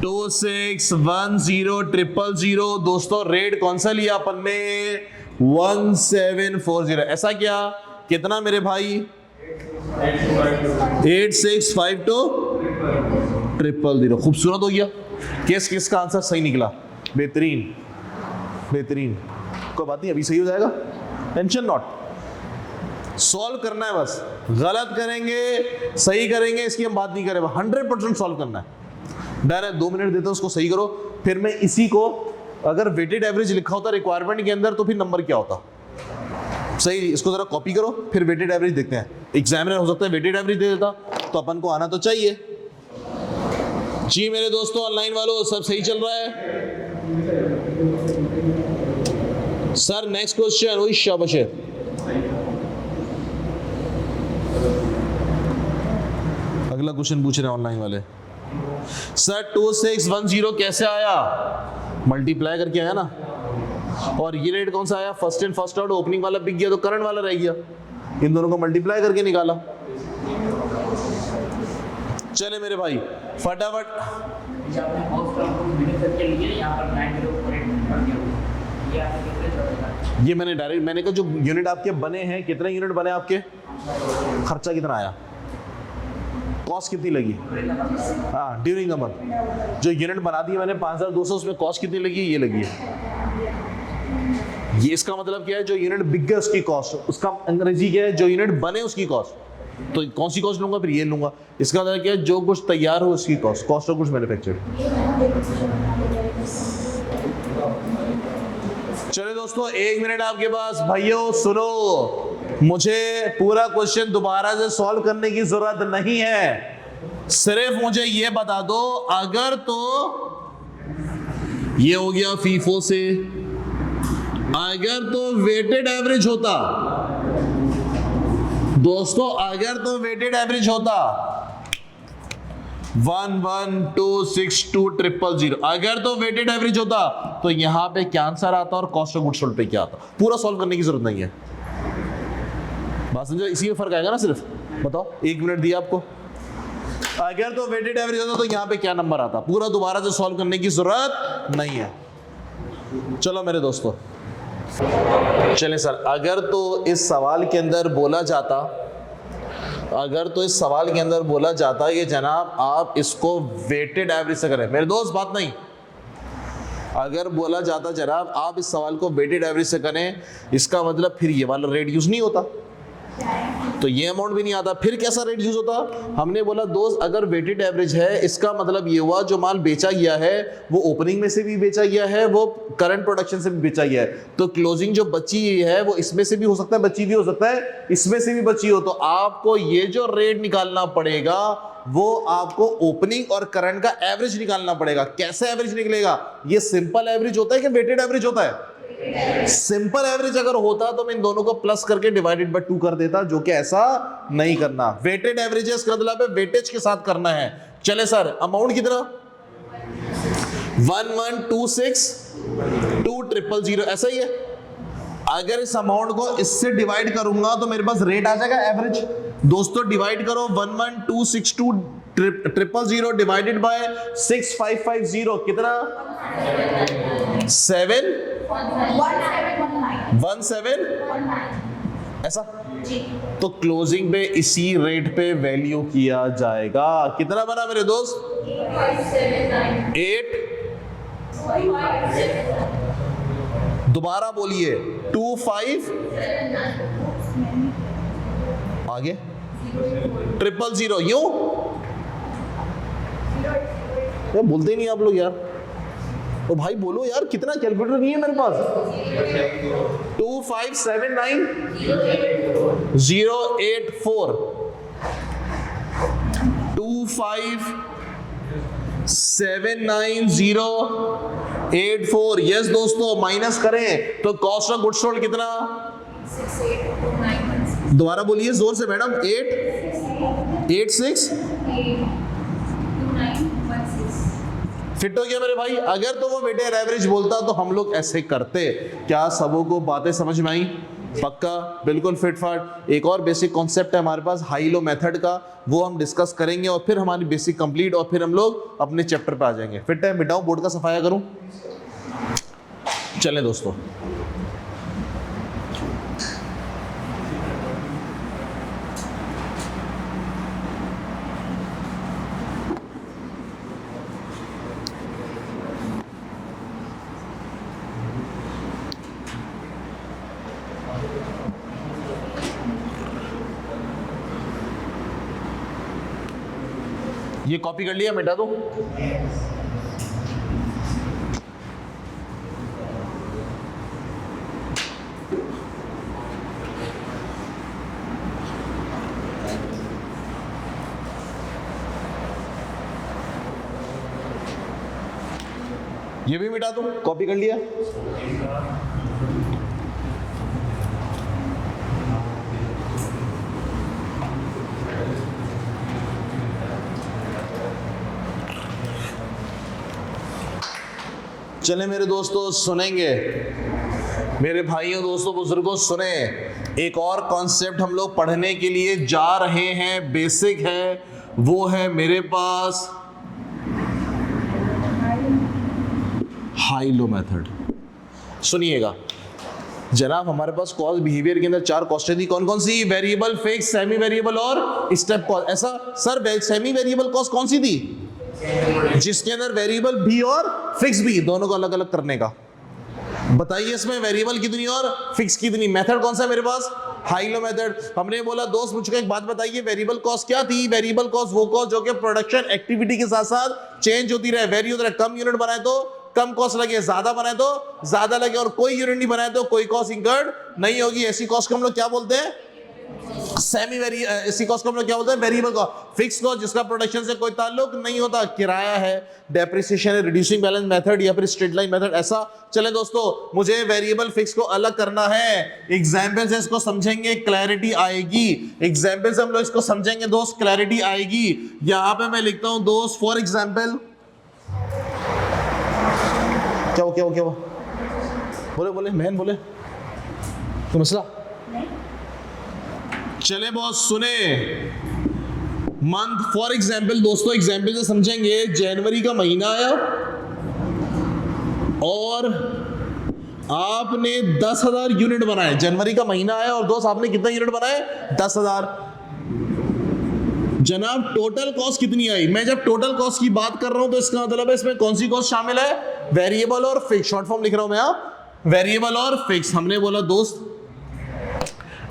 Speaker 1: 26100000। दोस्तों रेट कौन सा लिया अपन ने? 1740। ऐसा क्या? कितना मेरे भाई? 86520000। खूबसूरत हो गया। किसका आंसर सही निकला? बेहतरीन बेहतरीन। कोई बात नहीं, अभी सही हो जाएगा, टेंशन नॉट। सॉल्व करना है बस, गलत करेंगे सही करेंगे इसकी हम बात नहीं करें, 100% सॉल्व करना है। डर है? 2 मिनट देता हूं उसको सही करो। फिर मैं इसी को अगर वेटेड एवरेज लिखा होता रिक्वायरमेंट के अंदर तो फिर नंबर क्या होता? सही, इसको जरा कॉपी करो, फिर वेटेड एवरेज देखते हैं। एग्जामिनर हो सकता है वेटेड एवरेज दे देता, तो अपन को आना तो चाहिए। जी मेरे दोस्तों ऑनलाइन वालों, सब सही चल रहा है? Sir next question. वही शाबाश है। अगला क्वेश्चन पूछ रहे हैं ऑनलाइन वाले। सर 2610 कैसे आया? मल्टीप्लाई करके आया ना। और ये रेट कौन सा आया? First in first out. Opening वाला बिक गया तो करंट वाला रह गया, इन दोनों को मल्टीप्लाई करके निकाला। चले मेरे भाई फटाफट। ये मैंने डायरेक्ट मैंने कहा जो यूनिट आपके बने हैं, कितने यूनिट बने आपके? खर्चा कितना आया? कॉस्ट कितनी लगी? हाँ ड्यूरिंग द मंथ। जो यूनिट बना दिए मैंने 5200, उसमें कॉस्ट कितनी लगी? ये लगी है। ये इसका मतलब क्या है? जो यूनिट बिक गए उसकी कॉस्ट। उसका अंग्रेजी क्या है? जो यूनिट बने उसकी कॉस्ट। तो कौन सी कॉस्ट लूंगा? फिर ये लूंगा। इसका मतलब क्या है? जो कुछ तैयार हो उसकी cost. Cost of goods manufactured. चलिए दोस्तों 1 मिनट आपके पास। भाइयों सुनो, मुझे पूरा क्वेश्चन दोबारा से सॉल्व करने की जरूरत नहीं है। सिर्फ मुझे ये बता दो, अगर तो ये हो गया फीफो से, अगर तो वेटेड एवरेज होता दोस्तों, अगर तो वेटेड एवरेज होता 112620000, अगर तो वेटेड एवरेज होता तो यहां पे क्या आंसर आता और कॉस्ट ऑफ गुड्स सोल्ड पे क्या आता? पूरा सॉल्व करने की जरूरत नहीं है। बात समझो? इसी में फर्क आएगा ना सिर्फ। बताओ 1 मिनट दिया आपको। अगर तो वेटेड एवरेज होता तो यहां पे क्या नंबर आता? पूरा दोबारा से सॉल्व करने की जरूरत नहीं है। चलो मेरे दोस्तों चलें सर, अगर तो इस सवाल के अंदर बोला जाता, अगर तो इस सवाल के अंदर बोला जाता कि जनाब आप इसको वेटेड एवरेज से करें, मेरे दोस्त बात नहीं, अगर बोला जाता जनाब आप इस सवाल को वेटेड एवरेज से करें, इसका मतलब फिर ये वाला रेट यूज नहीं होता, तो ये अमाउंट भी नहीं आता। फिर कैसा रेट यूज होता? हमने बोला दोस्त अगर वेटेड एवरेज है, इसका मतलब ये हुआ जो माल बेचा गया है वो ओपनिंग में से भी बेचा गया है, वो करंट प्रोडक्शन से भी बेचा गया है, तो क्लोजिंग जो बची है वो इसमें से भी हो सकता है, बची भी हो सकता है, इसमें से भी बची हो। तो आपको ये जो रेट निकालना पड़ेगा वो आपको ओपनिंग और करंट का एवरेज निकालना पड़ेगा। कैसे एवरेज निकलेगा? ये सिंपल एवरेज होता है कि वेटेड एवरेज होता है? सिंपल एवरेज अगर होता तो मैं इन दोनों को प्लस करके डिवाइडेड बाय 2 कर देता, जो कि ऐसा नहीं करना। वेटेड एवरेज है, इसका मतलब है वेटेज के साथ करना है। चले सर, अमाउंट कितना? 112620000, ऐसा ही है। अगर इस अमाउंट को इससे डिवाइड करूंगा तो मेरे पास रेट आ जाएगा एवरेज। दोस्तों डिवाइड करो 112620000 डिवाइडेड बाय 6550, कितना? 7 17 ऐसा, तो क्लोजिंग पे इसी रेट पे वैल्यू किया जाएगा। कितना बना मेरे दोस्त? 8, दोबारा बोलिए 25, आगे 000, यूं वो बोलते ही नहीं आप लोग यार। तो भाई बोलो यार, कितना कैलकुलेटर नहीं है मेरे पास? 2579084 2579084। यस दोस्तों, माइनस करें तो कॉस्ट ऑफ गुड्स सोल्ड कितना? दोबारा बोलिए जोर से मैडम। 886 फिट हो गया मेरे भाई। अगर तो वो वेटेड एवरेज बोलता तो हम लोग ऐसे करते। क्या सबों को बातें समझ में आई? पक्का, बिल्कुल फिट फाट। एक और बेसिक कॉन्सेप्ट है हमारे पास हाई लो मेथड का, वो हम डिस्कस करेंगे और फिर हमारी बेसिक कंप्लीट, और फिर हम लोग अपने चैप्टर पे आ जाएंगे। फिट है? मिटाऊं बोर्ड का सफाया करूं? चलें दोस्तों, ये कॉपी कर लिया, मिटा दो। ये भी मिटा दो, कॉपी कर लिया। चले मेरे दोस्तों, सुनेंगे मेरे भाइयों दोस्तों बुजुर्गों, सुने। एक और कॉन्सेप्ट हम लोग पढ़ने के लिए जा रहे हैं, बेसिक है, वो है मेरे पास हाई लो मेथड। सुनिएगा जनाब, हमारे पास कॉस्ट बिहेवियर के अंदर 4 कॉस्टें थी। कौन कौन सी? वेरिएबल, फिक्स, सेमी वेरिएबल और स्टेप कॉस्ट। ऐसा सर, सेमी वेरिएबल कॉस्ट कौन सी थी? जिसके अंदर वेरिएबल भी और फिक्स भी, दोनों को अलग अलग करने का। बताइए इसमें वेरिएबल कितनी और फिक्स कितनी? मेथड कौन सा है मेरे पास? High low method. हमने बोला दोस्त मुझको एक बात बताइए, वेरिएबल कॉस्ट क्या थी? वेरिएबल कॉस्ट वो कॉस्ट जो कि प्रोडक्शन एक्टिविटी के साथ साथ चेंज होती रहे, वेरी होती रहे। कम यूनिट बनाए तो कम कॉस्ट लगे, ज्यादा बनाए तो ज्यादा लगे, और कोई यूनिट नहीं बनाए तो कोई कॉस्ट इंकर्ड नहीं होगी। ऐसी कॉस्ट को हम लोग क्या बोलते हैं? Semi variable. इसी कॉस्ट को हम लोग क्या बोलते हैं? Variable cost. फिक्स कॉस्ट जिसका प्रोडक्शन से कोई ताल्लुक नहीं होता, किराया है, डेप्रिसिएशन है, रिड्यूसिंग बैलेंस मेथड या फिर स्ट्रेट लाइन मेथड। ऐसा चले दोस्तों, मुझे वेरिएबल फिक्स को अलग करना है। एग्जांपल से इसको समझेंगे, क्लैरिटी आएगी। एग्जांपल से हम लोग इसको समझेंगे दोस्त, क्लैरिटी आएगी। यहां पे मैं लिखता हूं दोस्त, फॉर एग्जांपल, क्या हो बोले महन बोले तो मसला। चले बॉस, सुने। मंथ फॉर एग्जाम्पल दोस्तों, एग्जाम्पल से समझेंगे। जनवरी का महीना आया और आपने 10,000 यूनिट बनाए। जनवरी का महीना आया और दोस्त आपने कितना यूनिट बनाए? 10,000। जनाब टोटल कॉस्ट कितनी आई? मैं जब टोटल कॉस्ट की बात कर रहा हूं तो इसका मतलब है इसमें कौन सी कॉस्ट शामिल है? वेरिएबल और फिक्स। शॉर्ट फॉर्म लिख रहा हूं मैं, वेरिएबल और फिक्स। हमने बोला दोस्त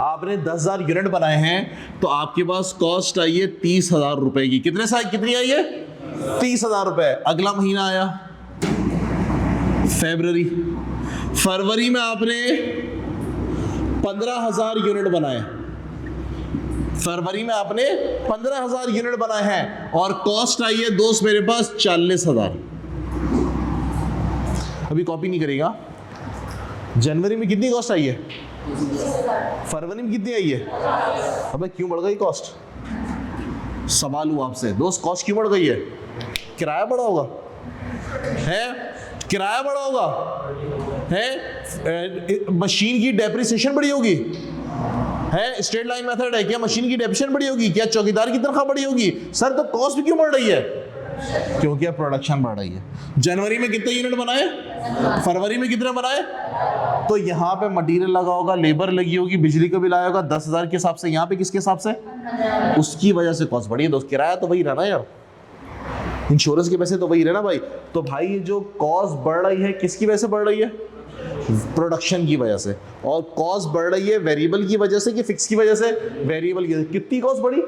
Speaker 1: आपने 10,000 यूनिट बनाए हैं तो आपके पास कॉस्ट आई है 30,000 रुपए की। कितनी आई है? 30,000 रुपए। अगला महीना आया फरवरी। फरवरी में आपने 15,000 यूनिट बनाए। फरवरी में आपने 15,000 यूनिट बनाए हैं और कॉस्ट आई है दोस्त मेरे पास 40,000। अभी कॉपी नहीं करेगा। जनवरी में कितनी कॉस्ट आई है? फरवरी में कितनी आई है? अबे क्यों बढ़ गई कॉस्ट? सवाल हुआ आपसे दोस्त, कॉस्ट क्यों बढ़ गई है? किराया बढ़ा होगा है? किराया बढ़ा होगा है? मशीन की डेप्रिसिएशन बढ़ी होगी है? स्ट्रेट लाइन मेथड है क्या? मशीन की डेप्रिसिएशन बढ़ी होगी क्या? चौकीदार की तनख्वाह बढ़ी होगी? सर तो कॉस्ट भी क्यों बढ़ रही है? क्योंकि अब प्रोडक्शन बढ़ रही है। जनवरी में कितने यूनिट बनाए, फरवरी में कितने बनाए, तो यहाँ पे मटेरियल लगा होगा, लेबर लगी होगी, बिजली का बिल आया होगा 10,000 के हिसाब से, यहाँ पे किसके हिसाब से, उसकी वजह से कॉस्ट बढ़ी है दोस्त। किराया तो वही रहना यार, इंश्योरेंस के पैसे तो वही रहना भाई। तो भाई ये जो कॉस्ट बढ़ रही है किसकी वजह से बढ़ रही है, प्रोडक्शन की वजह से। और कॉस्ट बढ़ रही है वेरिएबल की वजह से कि फिक्स की वजह से, वेरिएबल की वजह से। कितनी कॉस्ट बढ़ी,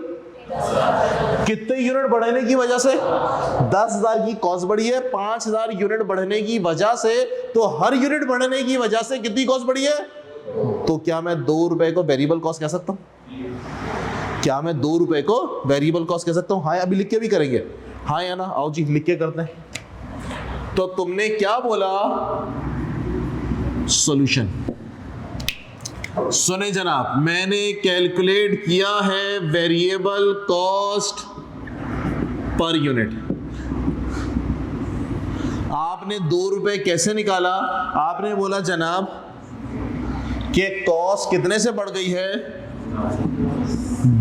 Speaker 1: कितने यूनिट बढ़ने की वजह से, 10,000 की कॉस्ट बढ़ी है, 5,000 यूनिट बढ़ने की वजह से। तो हर यूनिट बढ़ने की वजह से कितनी कॉस्ट बढ़ी है। तो क्या मैं 2 रुपए को वेरिएबल कॉस्ट कह सकता हूं, क्या मैं 2 रुपए को वेरिएबल कॉस्ट कह सकता हूं। हाँ, अभी लिख के भी करेंगे, हाँ या ना, आओ जी लिख के करते हैं। तो तुमने क्या बोला, सॉल्यूशन। सुने जनाब, मैंने कैलकुलेट किया है वेरिएबल कॉस्ट पर यूनिट। आपने 2 रुपए कैसे निकाला, आपने बोला जनाब कि कॉस्ट कितने से बढ़ गई है,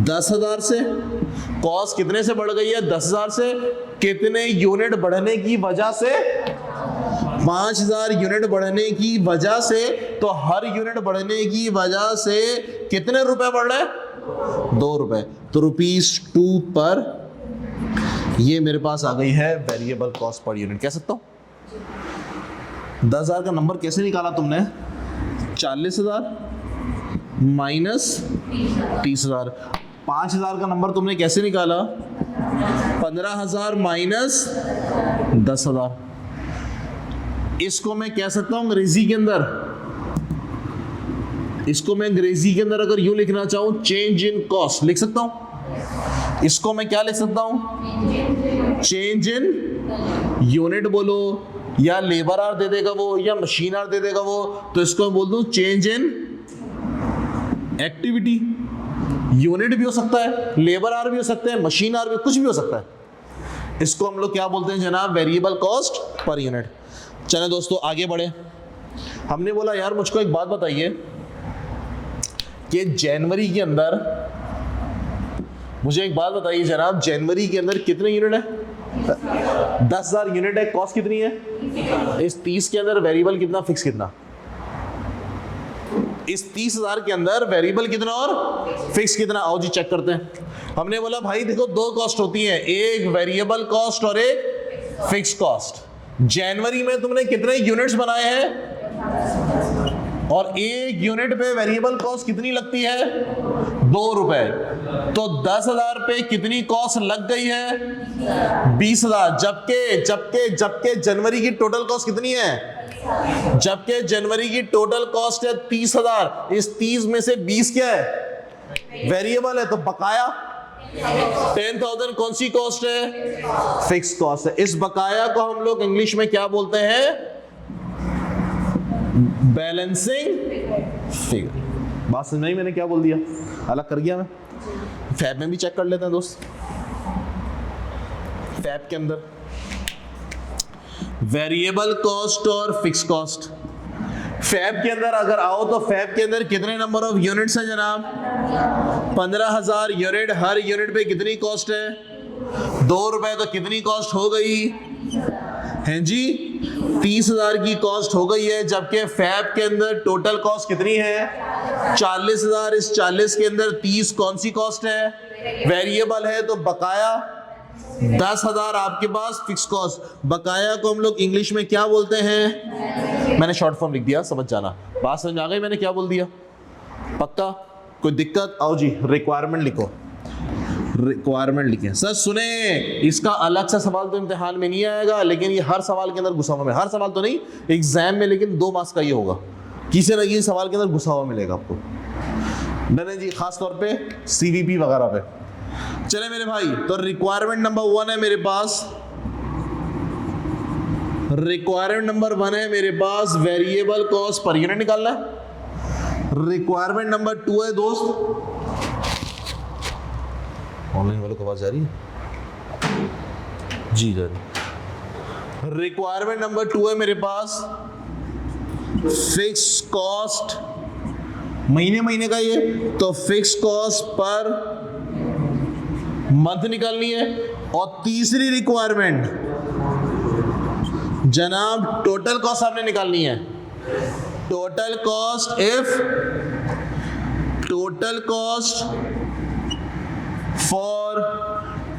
Speaker 1: 10,000 से। कॉस्ट कितने से बढ़ गई है, 10,000 से। कितने यूनिट बढ़ने की वजह से, 5,000 यूनिट बढ़ने की वजह से। तो हर यूनिट बढ़ने की वजह से कितने रुपए बढ़ रहे, 2 रुपए। तो ₹2 पर, ये मेरे पास आ गई है वेरिएबल कॉस्ट पर यूनिट। कह सकता हूं 10,000 का नंबर कैसे निकाला तुमने, 40,000 माइनस 30,000। 5,000 का नंबर तुमने कैसे निकाला, 15,000 माइनस 10,000। इसको मैं कह सकता हूं अंग्रेजी के अंदर, इसको मैं अंग्रेजी के अंदर अगर यूं लिखना चाहूं, चेंज इन कॉस्ट लिख सकता हूं। इसको मैं क्या लिख सकता हूं, चेंज इन यूनिट बोलो, या लेबर आर दे देगा वो, या मशीन आर दे देगा वो। तो इसको मैं बोल दूं चेंज इन एक्टिविटी। यूनिट भी हो सकता है, लेबर आर भी हो सकते हैं, मशीन आर भी, कुछ भी हो सकता है। इसको हम लोग क्या बोलते हैं जनाब, वेरिएबल कॉस्ट पर यूनिट। चले दोस्तों आगे बढ़े। हमने बोला यार मुझको एक बात बताइए कि जनवरी के अंदर, मुझे एक बात बताइए जनाब, जनवरी के अंदर कितने यूनिट है, 10,000 यूनिट है। कॉस्ट कितनी है, इस 30 के अंदर वेरिएबल कितना, फिक्स कितना, इस 30,000 के अंदर वेरिएबल कितना और फिक्स कितना। आओ जी चेक करते हैं। हमने बोला भाई देखो 2 कॉस्ट होती है, एक वेरिएबल कॉस्ट और एक फिक्स कॉस्ट। जनवरी में तुमने कितने यूनिट्स बनाए हैं, और एक यूनिट पे वेरिएबल कॉस्ट कितनी लगती है, 2 रुपए। तो 10,000 पे कितनी कॉस्ट लग गई है, 20,000। जबकि जनवरी की टोटल कॉस्ट कितनी है, जबकि जनवरी की टोटल कॉस्ट है 30,000। इस 30 में से 20 क्या है, वेरिएबल है। तो बकाया 10,000 कौन सी कॉस्ट है, फिक्स कॉस्ट है। इस बकाया को हम लोग इंग्लिश में क्या बोलते हैं, बैलेंसिंग फिगर। बात समझ नहीं, मैंने क्या बोल दिया, अलग कर गया मैं। फैब में भी चेक कर लेते हैं दोस्त। फैब के अंदर वेरिएबल कॉस्ट और फिक्स कॉस्ट। फैब के अंदर अगर आओ तो फैब के अंदर कितने नंबर ऑफ यूनिट्स हैं जनाब, 15,000 यूनिट। हर यूनिट पे कितनी कॉस्ट है, 2 रुपए। तो कितनी कॉस्ट हो गई हैं जी, 30,000 की कॉस्ट हो गई है। जबकि फैब के अंदर टोटल कॉस्ट कितनी है, 40,000। इस 40 के अंदर 30 कौन सी कॉस्ट है, वेरिएबल है। तो बकाया 10,000 आपके पास फिक्स कॉस्ट। बकाया को हम लोग इंग्लिश में क्या बोलते हैं, मैंने शॉर्ट फॉर्म लिख दिया, समझ जाना। बात समझ आ गई मैंने क्या बोल दिया, पक्का कोई दिक्कत। आओ जी रिक्वायरमेंट लिखो, रिक्वायरमेंट लिखें। सर सुने, इसका अलग सा सवाल तो इम्तिहान में नहीं आएगा, लेकिन ये हर सवाल के अंदर घुसा हुआ है। हर सवाल तो नहीं, एग्जाम में, लेकिन 2 मार्क्स का ये होगा, किसी न किसी सवाल के अंदर घुसा हुआ मिलेगा आपको। नहीं जी, खास तौर पे CVP वगैरह पे। चले मेरे भाई, तो रिक्वायरमेंट नंबर 1 है मेरे पास, रिक्वायरमेंट नंबर 1 है मेरे पास वेरिएबल कॉस्ट पर यूनिट निकालना है। रिक्वायरमेंट नंबर 2 है दोस्त, ऑनलाइन वालों को आवाज जा रही है जी, जा रही। रिक्वायरमेंट नंबर 2 है मेरे पास फिक्स कॉस्ट, महीने महीने का ये। तो फिक्स कॉस्ट पर मंथ निकालनी है। और तीसरी रिक्वायरमेंट जनाब टोटल कॉस्ट आपने निकालनी है। Total cost total cost for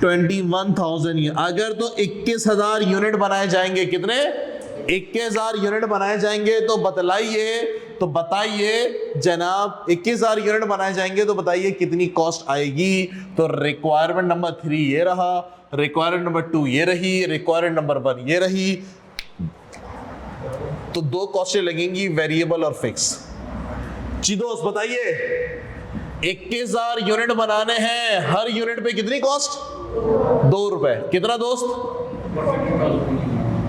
Speaker 1: 21,000 अगर तो 21,000 यूनिट बनाए जाएंगे, कितने 21,000 यूनिट बनाए जाएंगे, तो बताइए जनाब 21,000 यूनिट बनाए जाएंगे तो बताइए कितनी कॉस्ट आएगी। तो रिक्वायरमेंट नंबर 3 ये रहा, रिक्वायरमेंट नंबर 2 ये रही, रिक्वायरमेंट नंबर 1 ये रही। तो दो कॉस्टें लगेंगी, वेरिएबल और फिक्स। जी दोस्त बताइए 21,000 यूनिट बनाने हैं, हर यूनिट पे कितनी कॉस्ट 2 रुपए। कितना दोस्त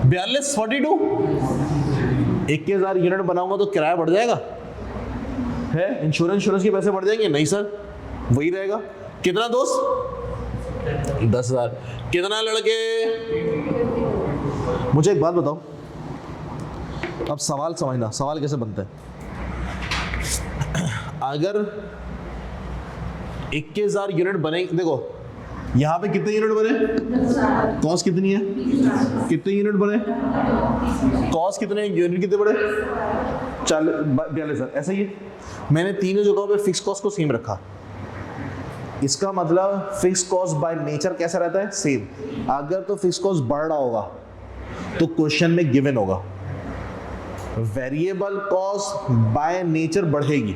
Speaker 1: 42 21,000 यूनिट बनाऊंगा तो किराया बढ़ जाएगा है, इंश्योरेंस के पैसे बढ़ जाएंगे? नहीं सर, वही रहेगा। कितना दोस्त 10,000। कितना लड़के, मुझे एक बात बताओ, अब सवाल समझना, सवाल कैसे बनता है। अगर 21,000 यूनिट बने, देखो यहां पे कितने यूनिट बने, कॉस्ट कितनी है, कितने यूनिट बने, कॉस्ट कितने यूनिट कितने बड़े 42,000। ऐसा ही है, मैंने तीनों जगहों पे फिक्स कॉस्ट को सेम रखा। इसका मतलब फिक्स कॉस्ट बाय नेचर कैसा रहता है, सेम। अगर तो फिक्स कॉस्ट बढ़ रहा होगा तो क्वेश्चन में गिवन होगा वेरिएबल कॉस्ट बाय नेचर बढ़ेगी।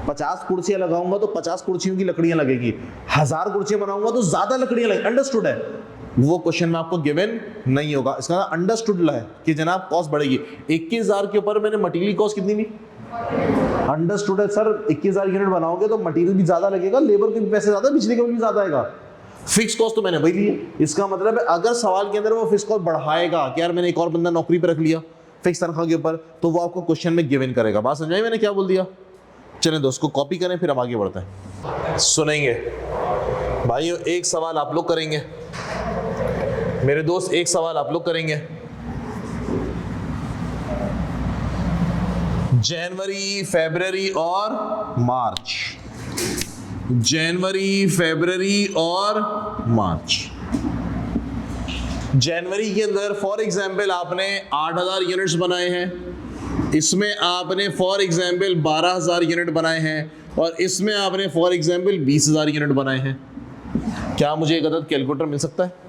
Speaker 1: 50 कुर्सियां लगाऊंगा तो 50 कुर्सियों की लकड़ियां लगेगी, 1000 कुर्सियां बनाऊंगा तो ज्यादा लकड़ियां लगेगी। अंडरस्टूड है, वो क्वेश्चन में आपको गिवन नहीं होगा। इसका अंडरस्टूड है कि जनाब कॉस्ट बढ़ेगी। 21,000 के ऊपर मैंने मटेरियल कॉस्ट कितनी ली, अंडरस्टूड है सर। 21,000 यूनिट बनाओगे तो मटेरियल भी ज्यादा लगेगा, लेबर के भी पैसे ज्यादा, बिजली का भी ज्यादा आएगा। फिक्स कॉस्ट तो मैंने वही ली है। इसका मतलब है अगर सवाल के अंदर वो फिक्स कॉस्ट बढ़ाएगा कि यार मैंने एक और बंदा नौकरी पर रख लिया फिक्स तनख्वाह के ऊपर, तो वो आपको क्वेश्चन में गिवन करेगा। बात समझाई मैंने क्या बोल दिया। चलें दोस्त को कॉपी करें, फिर हम आगे बढ़ते हैं। सुनेंगे भाइयों, एक सवाल आप लोग करेंगे, मेरे दोस्त एक सवाल आप लोग करेंगे। जनवरी, फरवरी और मार्च, जनवरी, फरवरी और मार्च। जनवरी के अंदर फॉर एग्जाम्पल आपने 8,000 यूनिट्स बनाए हैं, इसमें आपने फॉर एग्जाम्पल 12,000 यूनिट बनाए हैं, और इसमें आपने फॉर एग्जाम्पल 20,000 यूनिट बनाए हैं। क्या मुझे एक अदद कैलकुलेटर मिल सकता है?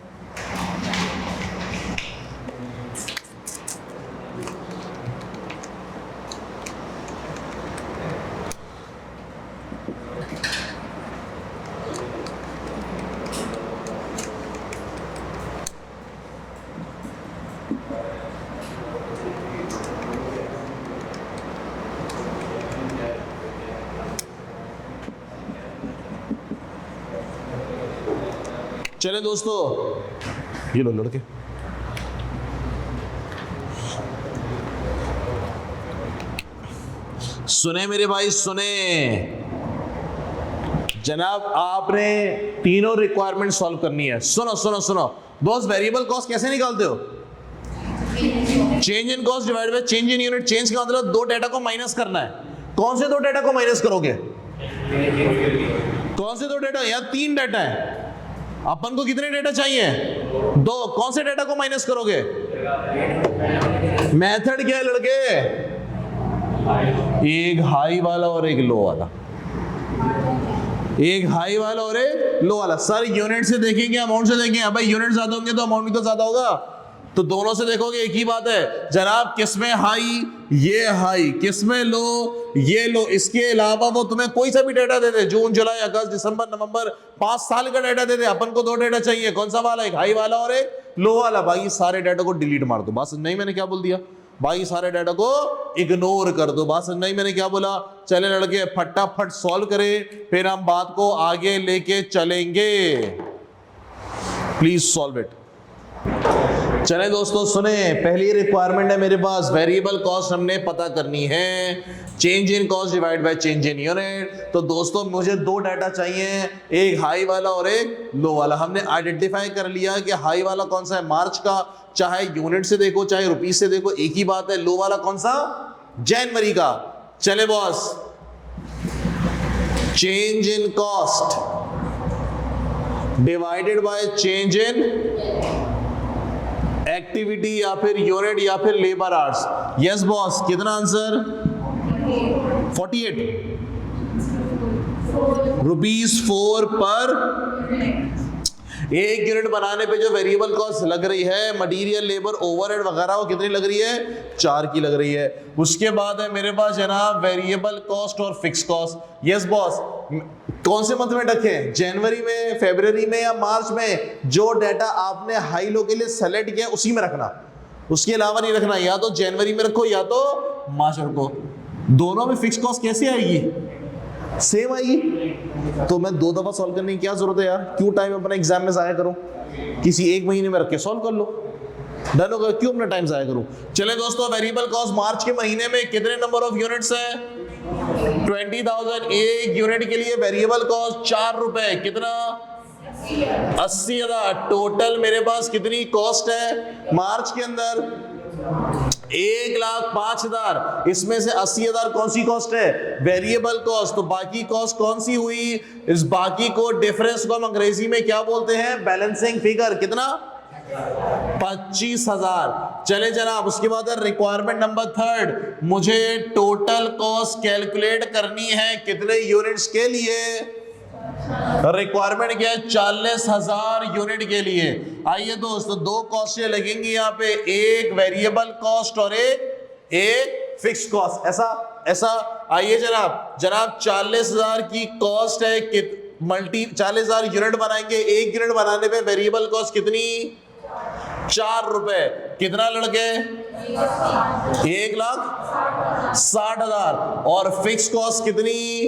Speaker 1: चले दोस्तों, ये लो लड़के, सुने मेरे भाई सुने। जनाब आपने तीनों रिक्वायरमेंट सॉल्व करनी है। सुनो सुनो सुनो दोस्त, वेरिएबल कॉस्ट कैसे निकालते हो? Change in cost divide by change in unit. Change का मतलब दो डेटा को माइनस करना है। कौन से दो डेटा को माइनस करोगे? कौन से दो डेटा? यहाँ 3 डेटा है, अपन को कितने डेटा चाहिए? 2। कौन से डेटा को माइनस करोगे? मेथड क्या है लड़के? एक हाई वाला और एक लो वाला, एक हाई वाला और एक लो वाला। सर यूनिट से देखेंगे अमाउंट से देखेंगे? भाई यूनिट ज्यादा होंगे तो अमाउंट भी तो ज्यादा होगा, तो दोनों से देखोगे एक ही बात है जनाब। किसमें हाई, ये हाई, किसमें लो, ये लो। इसके अलावा वो तुम्हें कोई सा भी डेटा दे दे, जून जुलाई अगस्त दिसंबर नवंबर 5 साल का डेटा दे दे, अपन को 2 डेटा चाहिए। कौन सा वाला? एक हाई वाला और एक लो वाला। भाई सारे डेटा को डिलीट मार दो। बात नहीं मैंने क्या बोल दिया? भाई सारे डेटा को इग्नोर कर दो। बात नहीं मैंने क्या बोला? चले लड़के फटाफट सॉल्व करें, फिर हम बात को आगे लेके चलेंगे। Please solve it. चले दोस्तों सुने, पहली रिक्वायरमेंट है मेरे पास, वेरिएबल कॉस्ट हमने पता करनी है। Change in cost divide by change in unit. तो दोस्तों मुझे 2 डाटा चाहिए, एक हाई वाला और एक लो वाला। हमने आइडेंटिफाई कर लिया कि हाई वाला कौन सा है, मार्च का, चाहे यूनिट से देखो चाहे रुपीस से देखो एक ही बात है। लो वाला कौन सा? जनवरी का। चले boss, change in cost divided by change in activity या फिर यूनिट या फिर लेबर आवर्स। यस बॉस, कितना आंसर? 48 ₹4 पर। एक यूनिट बनाने पे जो वेरिएबल कॉस्ट लग रही है, मटेरियल, लेबर, ओवरहेड वगैरह, वो कितनी लग रही है? 4 की लग रही है। उसके बाद है मेरे पास जनाब वेरिएबल कॉस्ट और फिक्स कॉस्ट। यस बॉस, कौन से मंथ में रखें? जनवरी में, फरवरी में या मार्च में? जो डाटा आपने हाई लो के लिए सेलेक्ट किया उसी में रखना, उसके अलावा नहीं रखना। या तो जनवरी में रखो या तो मार्च रखो। दोनों में फिक्स कॉस्ट कैसे आएगी? सेम आएगी। तो मैं 2 दफा सॉल्व करने की क्या जरूरत है यार? क्यों टाइम अपना एग्जाम में जाया करूं? किसी एक महीने में रख के सॉल्व कर लो, डन होगा। क्यों अपना टाइम जाया करूं? चले दोस्तों, वेरिएबल कॉस्ट मार्च के महीने में कितने नंबर ऑफ यूनिट्स है? 20,000। एक यूनिट के लिए वेरिएबल कॉस्ट 4 रुपए। कितना? 80,000। टोटल मेरे पास कितनी कॉस्ट है मार्च के अंदर? 1,05,000। इसमें से 80,000 कौन सी कॉस्ट है? Variable cost. तो बाकी कॉस्ट कौन सी हुई? इस बाकी को, डिफरेंस को हम अंग्रेजी में क्या बोलते हैं? Balancing figure. कितना? 25,000। चले जनाब, उसके बाद रिक्वायरमेंट नंबर 3, मुझे टोटल कॉस्ट कैलकुलेट करनी है कितने यूनिट्स के लिए? रिक्वायरमेंट क्या है? 40,000 यूनिट के लिए। आइए दोस्तों, 2 कॉस्टें लगेंगी यहाँ पे, एक वेरिएबल कॉस्ट और एक फिक्स कॉस्ट। ऐसा आइए जनाब 40,000 की कॉस्ट है, 40,000 यूनिट बनाएंगे। एक यूनिट बनाने पे वेरिएबल कॉस्ट कितनी? 4 रुपए। कितना लड़के? 1,60,000। और फिक्स कॉस्ट कितनी?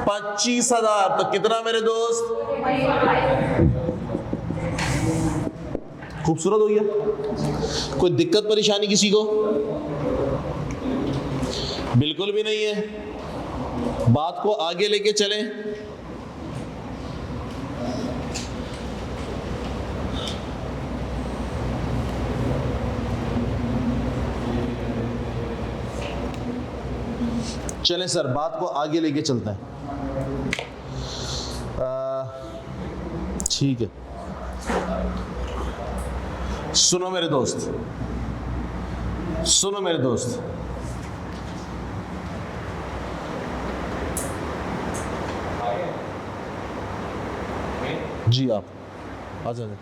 Speaker 1: 25,000। तो कितना मेरे दोस्त? खूबसूरत हो गया। कोई दिक्कत परेशानी किसी को? बिल्कुल भी नहीं है। बात को आगे लेके चलें। चलें सर, बात को आगे लेके चलते हैं। ठीक है, सुनो मेरे दोस्त, सुनो मेरे दोस्त। जी आप आ जाए।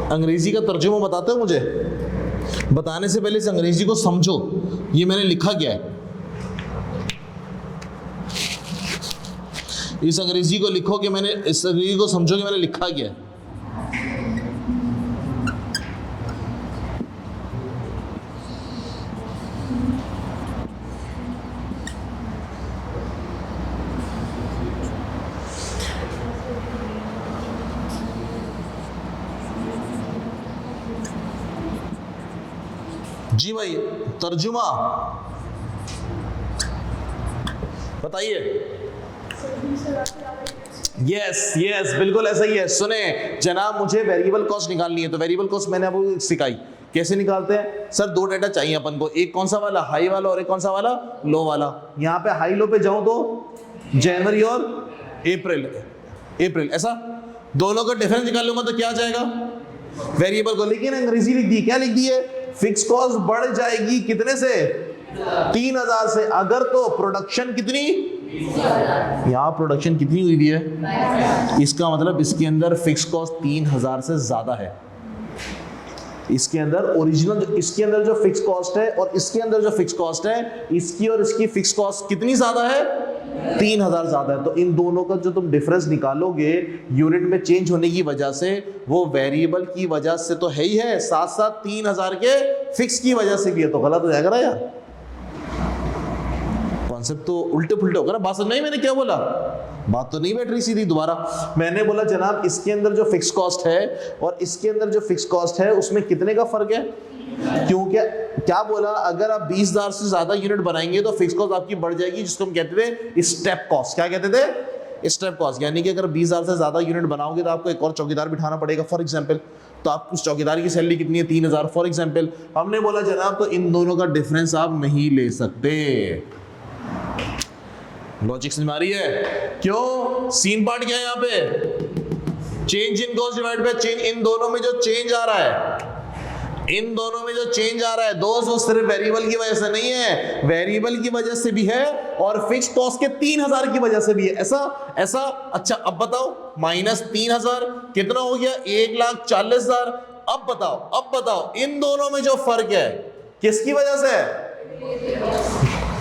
Speaker 1: अंग्रेजी का तर्जुमा बताते हो मुझे? बताने से पहले इस अंग्रेजी को समझो, ये मैंने लिखा क्या है। इस अंग्रेजी को लिखो कि मैंने, इस अंग्रेजी को समझो कि मैंने लिखा क्या है। जी भाई, तर्जुमा बताइए। यस बिल्कुल ऐसा ही है। सुने जनाब, मुझे वेरिएबल कॉस्ट निकालनी है। तो वेरिएबल कॉस्ट मैंने आपको सिखाई कैसे निकालते हैं। सर 2 डाटा चाहिए अपन को, एक कौन सा वाला? हाई वाला, और एक कौन सा वाला? लो वाला। यहाँ पे हाई लो पे जाऊं तो जनवरी और अप्रैल, ऐसा दोनों का डिफरेंस निकाल लूंगा तो क्या आ जाएगा? वेरिएबल को। लेकिन अंग्रेजी लिख दी, क्या लिख दी है? फिक्स कॉस्ट बढ़ जाएगी कितने से? 3,000 से। अगर तो प्रोडक्शन कितनी? यहाँ प्रोडक्शन कितनी हुई है? इसका मतलब इसके अंदर फिक्स कॉस्ट 3,000 से ज्यादा है। इसके अंदर ओरिजिनल, इसके अंदर जो फिक्स कॉस्ट है और इसके अंदर जो फिक्स कॉस्ट है, इसकी और इसकी फिक्स कॉस्ट कितनी ज्यादा है? 3,000 ज्यादा है। तो इन दोनों का जो तुम डिफरेंस निकालोगे यूनिट में चेंज होने की वजह से, वो वेरिएबल की वजह से तो है ही है, साथ साथ 3,000 के फिक्स की वजह से भी है। तो गलत हो जाएगा ना यार, कॉन्सेप्ट तो उल्टे पुल्टे होगा ना। बात समझ नहीं मैंने क्या बोला? बात तो नहीं बैठ रही सीधी। दोबारा मैंने बोला जनाब, इसके अंदर जो फिक्स कॉस्ट है और इसके अंदर जो फिक्स कॉस्ट है उसमें कितने का फर्क है? क्योंकि क्या बोला, अगर आप 20,000 से ज्यादा यूनिट बनाएंगे तो फिक्स कॉस्ट आपकी बढ़ जाएगी, जिसको हम कहते थे स्टेप कॉस्ट। क्या कहते थे? Step cost. यानी कि अगर 20,000 से ज्यादा यूनिट बनाओगे तो आपको एक और चौकीदार बिठाना पड़ेगा फॉर एग्जाम्पल। तो आप उस चौकीदार की सैलरी कितनी है? 3,000 फॉर एग्जाम्पल। हमने बोला जनाब तो इन दोनों का डिफरेंस आप नहीं ले सकते। लॉजिक समझ आ रही है? क्यों? सीन पार्ट क्या है यहाँ पे? Change in cost divide by change. इन दोनों में जो चेंज आ रहा है, इन दोनों में जो चेंज आ रहा है दोस्त, वो सिर्फ वेरिएबल की वजह से नहीं है, वेरिएबल की वजह से भी है और फिक्स कॉस्ट के 3,000 की वजह से भी है। ऐसा। अच्छा अब बताओ, -3,000 कितना हो गया? 1,40,000। अब बताओ इन दोनों में जो फर्क है किसकी वजह से है?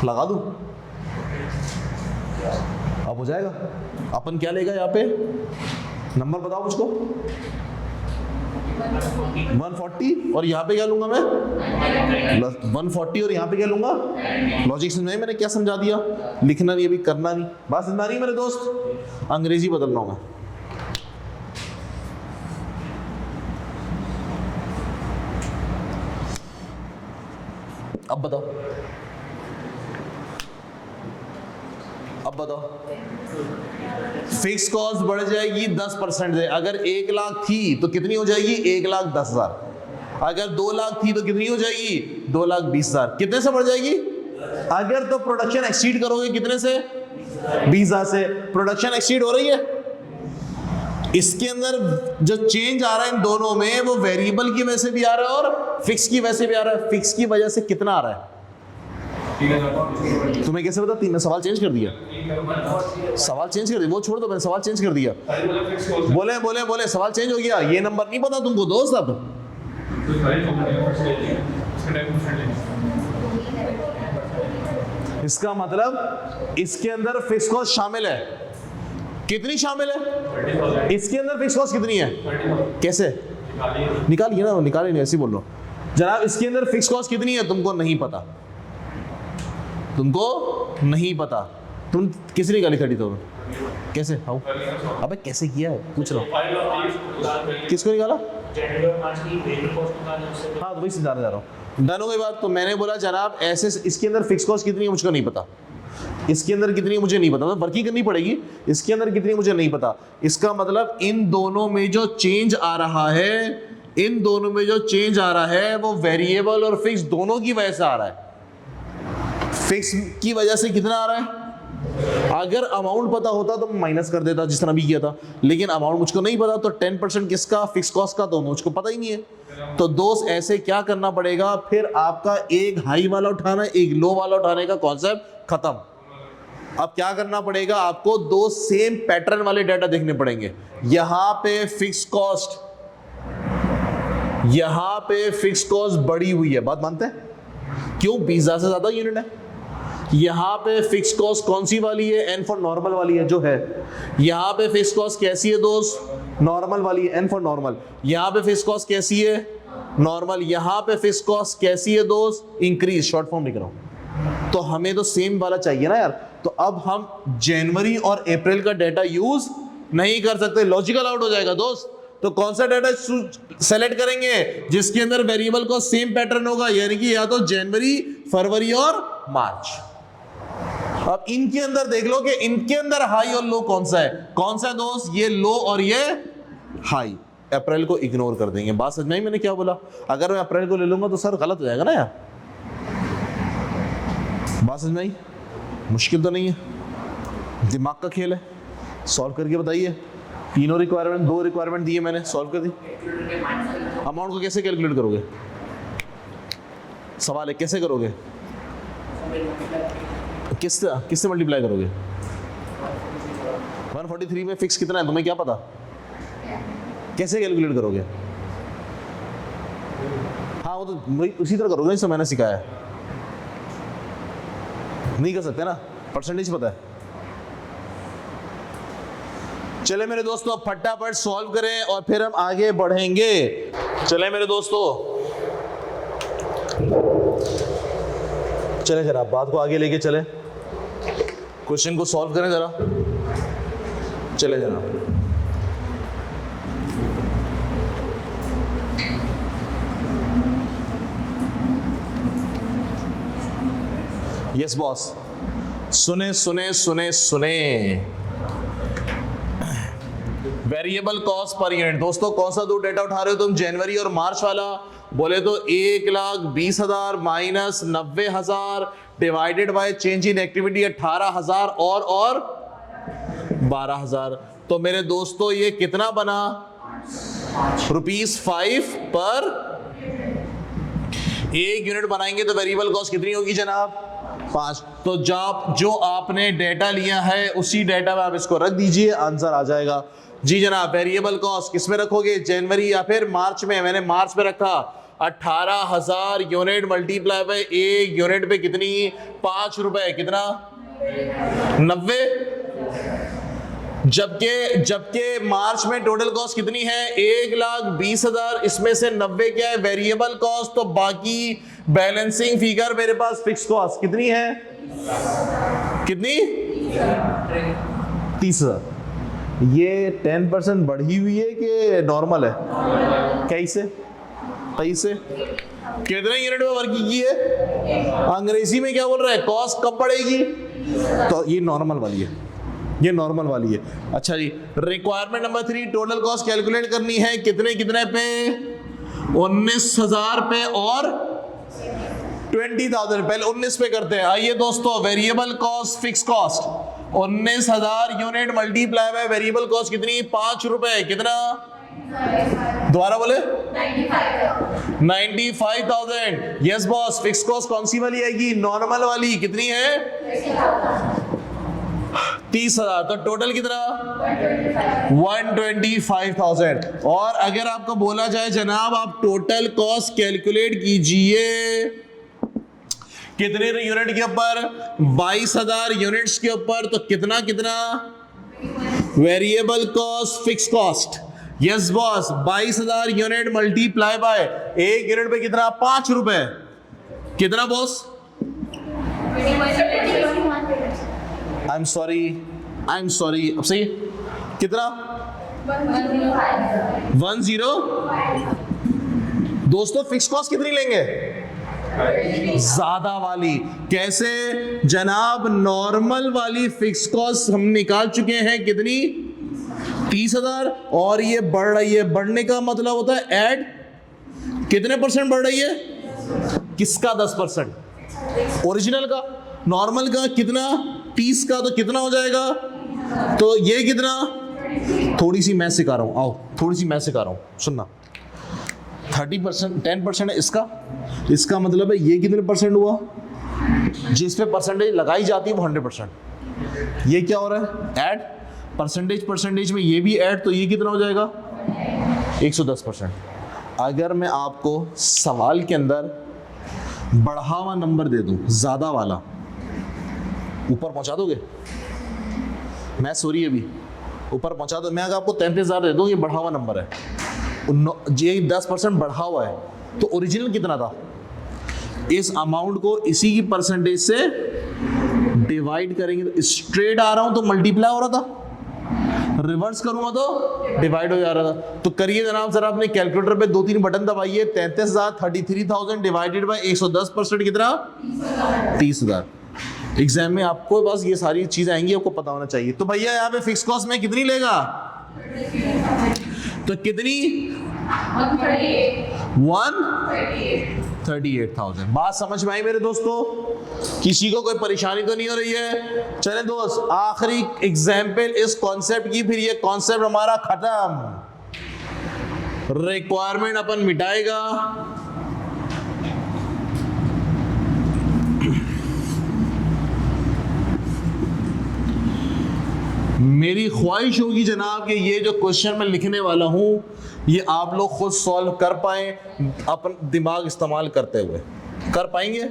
Speaker 1: लगा दूं? अब हो जाएगा। अपन क्या लेगा यहाँ पे? नंबर बताओ मुझको। 140 और यहाँ पे क्या लूंगा मैं? 140 और यहाँ पे क्या लूंगा? लॉजिक समझ में मैंने क्या समझा दिया? लिखना नहीं, अभी करना नहीं। बात समझ आ रही है मेरे दोस्त? अंग्रेजी बदल रहा हूं मैं। अब बताओ फिक्स कॉस्ट बढ़ जाएगी 10% से। अगर 1 लाख थी तो कितनी हो जाएगी? 1,10,000। अगर 2 लाख थी तो कितनी हो जाएगी? 2,20,000। कितने से बढ़ जाएगी? अगर तो प्रोडक्शन एक्सीड करोगे कितने से? 20,000 से। प्रोडक्शन एक्सीड हो रही है। इसके अंदर जो चेंज आ रहा है इन दोनों में, वो वेरिएबल की वजह से भी आ रहा है और फिक्स की वजह से भी आ रहा है। फिक्स की वजह से कितना आ रहा है? तुम्हें कैसे पता? मैंने सवाल चेंज कर दिया। सवाल चेंज कर दिया, वो छोड़ दो, मैंने सवाल चेंज कर दिया। बोले सवाल चेंज हो गया। ये नंबर नहीं पता तुमको दोस्त? अब इसका मतलब इसके अंदर फिक्स कॉस्ट शामिल है। कितनी शामिल है? इसके अंदर फिक्स कॉस्ट कितनी है? कैसे निकालिए ना? निकालिए नहीं, ऐसे बोल लो जनाब। इसके अंदर फिक्स कॉस्ट कितनी है? तुमको नहीं पता। तुम किस लिए गाली खड़ी? तो कैसे? हाउ? अबे कैसे किया है पूछ रहा हूँ। किसको निकाला? हाँ तो वही समझाने जा रहा हूँ। डन हो गई बात। तो मैंने बोला जनाब ऐसे इसके अंदर फिक्स कॉस्ट कितनी है मुझको नहीं पता, इसके अंदर कितनी मुझे नहीं पता, वर्किंग करनी पड़ेगी। इसके अंदर कितनी मुझे नहीं पता। इसका मतलब इन दोनों में जो चेंज आ रहा है, वो वेरिएबल और फिक्स दोनों की वजह से आ रहा है। फिक्स की वजह से कितना आ रहा है? अगर अमाउंट पता होता तो माइनस कर देता जिस तरह भी किया था, लेकिन अमाउंट मुझको नहीं पता। तो 10% किसका? फिक्स कॉस्ट का। तो मुझको पता ही नहीं है। तो दोस्त ऐसे क्या करना पड़ेगा? फिर आपका एक हाई वाला उठाना, एक लो वाला उठाने का कॉन्सेप्ट खत्म। अब क्या करना पड़ेगा आपको? 2 सेम पैटर्न वाले डाटा देखने पड़ेंगे। यहां पे फिक्स कॉस्ट बढ़ी हुई है, बात मानते हैं? क्यों? 20,000 से ज्यादा यूनिट है। यहां पे फिक्स कॉस्ट कौन सी वाली है? एन फॉर नॉर्मल वाली है जो है। यहां पे फिक्स कॉस्ट कैसी है दोस्त? नॉर्मल वाली है, एन फॉर नॉर्मल। यहां पे फिक्स कॉस्ट कैसी है? नॉर्मल। यहां पे फिक्स कॉस्ट कैसी है दोस्त? इंक्रीज, शॉर्ट फॉर्म लिख रहा हूं। तो हमें तो सेम वाला चाहिए ना यार। तो अब हम जनवरी और अप्रैल का डाटा यूज नहीं कर सकते, लॉजिकल आउट हो जाएगा दोस्त। तो कौन सा डाटा सेलेक्ट करेंगे? जिसके अंदर वेरिएबल का सेम पैटर्न होगा, यानी कि या तो जनवरी, फरवरी और मार्च। अब इनके अंदर देख लो कि इनके अंदर हाई और लो कौन सा है? कौन सा दोस्त? ये लो और ये हाई। अप्रैल को इग्नोर कर देंगे। बात समझ में आई मैंने क्या बोला? अगर मैं अप्रैल को ले लूंगा तो सर गलत हो जाएगा ना यार। बात समझ में आई? मुश्किल तो नहीं है, दिमाग का खेल है। सॉल्व करके बताइए। तीनों रिक्वायरमेंट, 2 रिक्वायरमेंट दिए मैंने, सॉल्व कर दी। अमाउंट को कैसे कैलकुलेट करोगे? सवाल है कैसे करोगे? किससे मल्टीप्लाई करोगे? 143 में फिक्स कितना है तुम्हें क्या पता? कैसे कैलकुलेट करोगे? हाँ वो तो उसी तरह करोगे जैसे मैंने सिखाया है। नहीं कर सकते ना, परसेंटेज पता है। चले मेरे दोस्तों अब फटाफट सॉल्व करें और फिर हम आगे बढ़ेंगे। चले मेरे दोस्तों, चले जरा बात को आगे लेके चले, क्वेश्चन को सॉल्व करें जरा। चले जरा यस बॉस, सुने सुने सुने सुने, वेरिएबल कॉस्ट पर यूनिट। दोस्तों कौन सा दो डेटा उठा रहे हो तुम, जनवरी और मार्च वाला? बोले तो 1,20,000 minus 90,000 divided by change in activity 18,000 और 12,000। तो मेरे दोस्तों ये कितना बना? ₹5 पर एक यूनिट बनाएंगे तो वेरिएबल कॉस्ट कितनी होगी जनाब? 5। तो जो आपने डेटा लिया है उसी डेटा में आप इसको रख दीजिए, आंसर आ जाएगा। जी जनाब, वेरिएबल कॉस्ट किस में रखोगे, जनवरी या फिर मार्च में? मैंने मार्च में रखा। 18,000 यूनिट मल्टीप्लाई बाय एक यूनिट पे कितनी? 5 रुपए। कितना? 90। जबकि मार्च में टोटल कॉस्ट कितनी है? 1,20,000। इसमें से 90 क्या है? Variable cost. तो बाकी बैलेंसिंग फिगर मेरे पास फिक्स कॉस्ट कितनी है? कितनी? 30,000। ये 10% बढ़ी हुई है कि नॉर्मल है? कैसे? कितने यूनिट में वर्क की है? अंग्रेजी में क्या बोल रहा है? कॉस्ट कब बढ़ेगी? तो ये नॉर्मल वाली है, ये नॉर्मल वाली है। अच्छा जी, requirement number 3, total cost calculate करनी है। कितने पे? 19,000 पे और 20,000। पहले 19 पे करते हैं। आइए दोस्तों, variable cost fix cost 19,000 unit multiply by variable cost कितनी? 5 रुपए। कितना? दोबारा बोले? 95,000। यस बॉस, फिक्स कॉस्ट कौन सी वाली आएगी? नॉर्मल वाली। कितनी है? 30,000। तो टोटल कितना? 125,000। और अगर आपको बोला जाए जनाब आप टोटल कॉस्ट कैलकुलेट कीजिए कितने यूनिट के ऊपर? 22,000 यूनिट्स के ऊपर। तो कितना variable cost fix cost? Yes boss, 22,000 unit multiply by एक यूनिट पे कितना? 5 रुपए। कितना बॉस? आई एम सॉरी अब सही कितना? 10। दोस्तों फिक्स कॉस्ट कितनी लेंगे? ज्यादा वाली। कैसे जनाब? नॉर्मल वाली फिक्स कॉस्ट हम निकाल चुके हैं। कितनी? 30,000। और ये बढ़ रही है। बढ़ने का मतलब होता है ऐड। कितने % बढ़ रही है? किसका? 10%। ओरिजिनल का, नॉर्मल का कितना? 30 का। तो कितना हो जाएगा? तो ये कितना? थोड़ी सी मैं सिखा रहा हूं, आओ थोड़ी सी मैं सिखा रहा हूं, सुनना। 30%, 10% है इसका मतलब है ये कितने % हुआ? जिस पे परसेंटेज लगाई जाती है वो 100%। ये क्या हो रहा है? ऐड। परसेंटेज में ये भी ऐड। तो ये कितना हो जाएगा? 110%। अगर मैं आपको सवाल के अंदर बढ़ा हुआ नंबर दे दूं, ज्यादा वाला, ऊपर पहुंचा दोगे? मैं सॉरी अभी ऊपर पहुंचा दो। मैं अगर आपको 33,000 दे दूं, ये बढ़ा हुआ नंबर है, ये 10% बढ़ा हुआ है। तो ओरिजिनल कितना था? इस अमाउंट को इसी की परसेंटेज से डिवाइड करेंगे तो स्ट्रेट आ रहा हूं तो मल्टीप्लाई हो रहा था, रिवर्स करूंगा तो डिवाइड हो जा रहा था। तो करिए जनाब सर, आपने कैलकुलेटर पे 2-3 बटन दबाइए। 33,000 डिवाइडेड बाय 110% कितना? 30,000। एग्जाम में आपको बस ये सारी चीजें आएंगी, आपको पता होना चाहिए। तो भैया यहाँ पे फिक्स कॉस्ट में कितनी लेगा? तो कितनी? 138,000। बात समझ में आई मेरे दोस्तों? किसी को कोई परेशानी तो नहीं हो रही है? चले दोस्त, आखिरी एग्जाम्पल इस कॉन्सेप्ट की, फिर ये कॉन्सेप्ट हमारा खत्म। रिक्वायरमेंट अपन मिटाएगा। मेरी ख्वाहिश होगी जनाब कि ये जो क्वेश्चन मैं लिखने वाला हूं ये आप लोग खुद सॉल्व कर पाए, अपन दिमाग इस्तेमाल करते हुए। कर पाएंगे?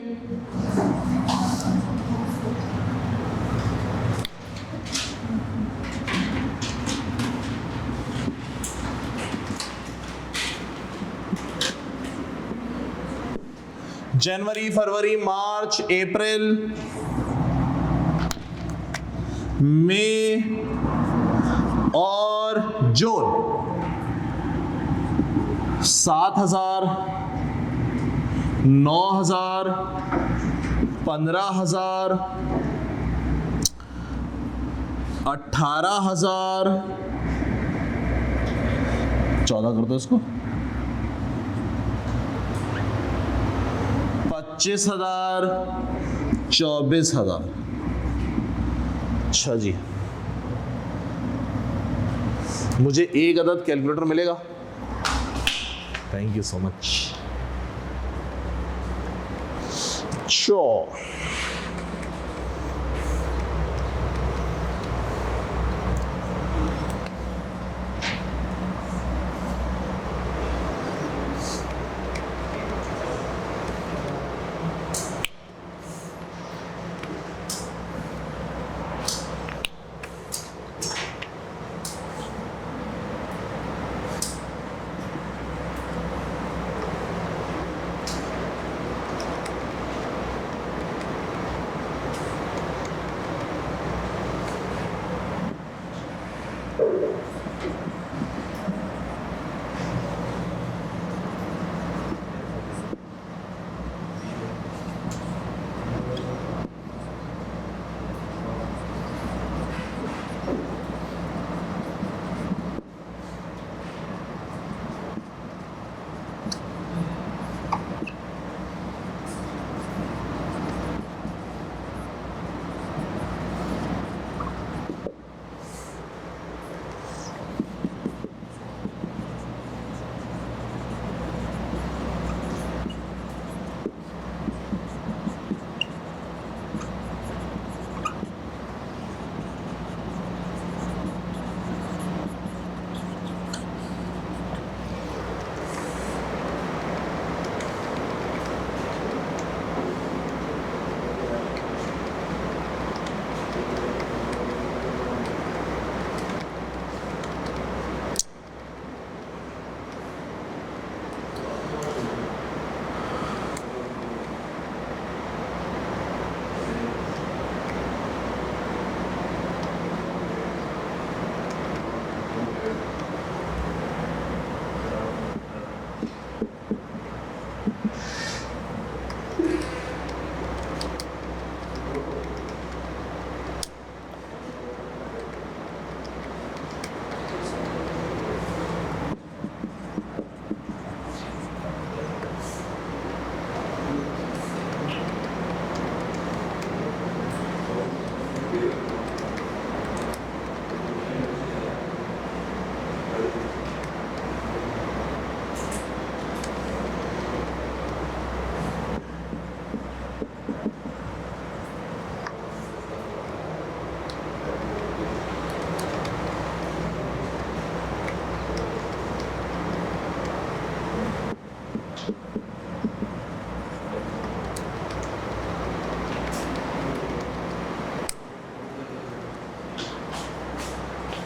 Speaker 1: जनवरी, फरवरी, मार्च, अप्रैल, मई और जून 7,000, 9,000, 15,000, 18,000, 14 कर दो इसको, 25,000, 24,000। अच्छा जी, मुझे एक अदद कैलकुलेटर मिलेगा? Thank you so much. Sure.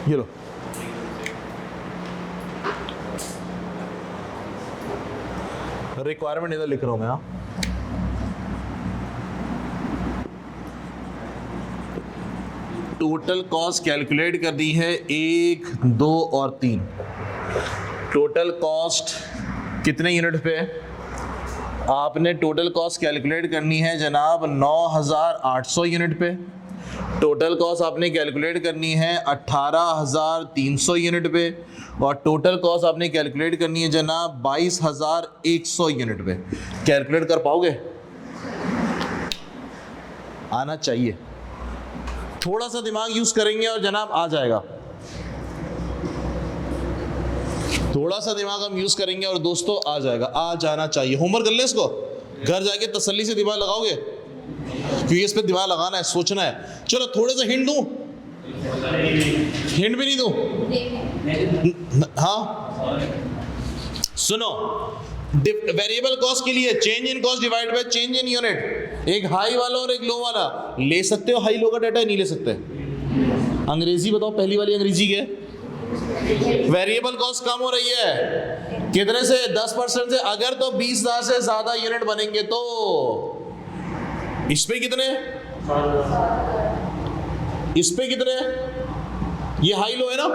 Speaker 1: ये लो, रिक्वायरमेंट इधर लिख रहा हूं मैं। हाँ, टोटल कॉस्ट कैलकुलेट कर दी है 1, 2 और 3। टोटल कॉस्ट कितने यूनिट पे? आपने टोटल कॉस्ट कैलकुलेट करनी है जनाब 9,800 यूनिट पे। टोटल कॉस्ट आपने कैलकुलेट करनी है 18,300 यूनिट पे। और टोटल कॉस्ट आपने कैलकुलेट करनी है जनाब 22,100 यूनिट पे। कैलकुलेट कर पाओगे? आना चाहिए, थोड़ा सा दिमाग यूज करेंगे और जनाब आ जाएगा। थोड़ा सा दिमाग हम यूज करेंगे और दोस्तों आ जाएगा, आ जाना चाहिए। होमवर्क कर ले इसको, घर जाके तसल्ली से दिमाग लगाओगे, क्योंकि इस पे दिमाग लगाना है, सोचना है। चलो थोड़े से हिंट दूं, हिंट भी नहीं दूं? हाँ सुनो, वेरिएबल कॉस्ट के लिए change in cost divide by change in unit. एक हाई वाला और एक लो वाला ले सकते हो, हाई लो का डाटा नहीं ले सकते। अंग्रेजी बताओ, पहली वाली अंग्रेजी क्या है? वेरिएबल कॉस्ट कम हो रही है कितने से? 10% से। अगर तो 20,000 से ज्यादा यूनिट बनेंगे तो इस पे कितने, इस पे कितने? ये हाई लो है ना?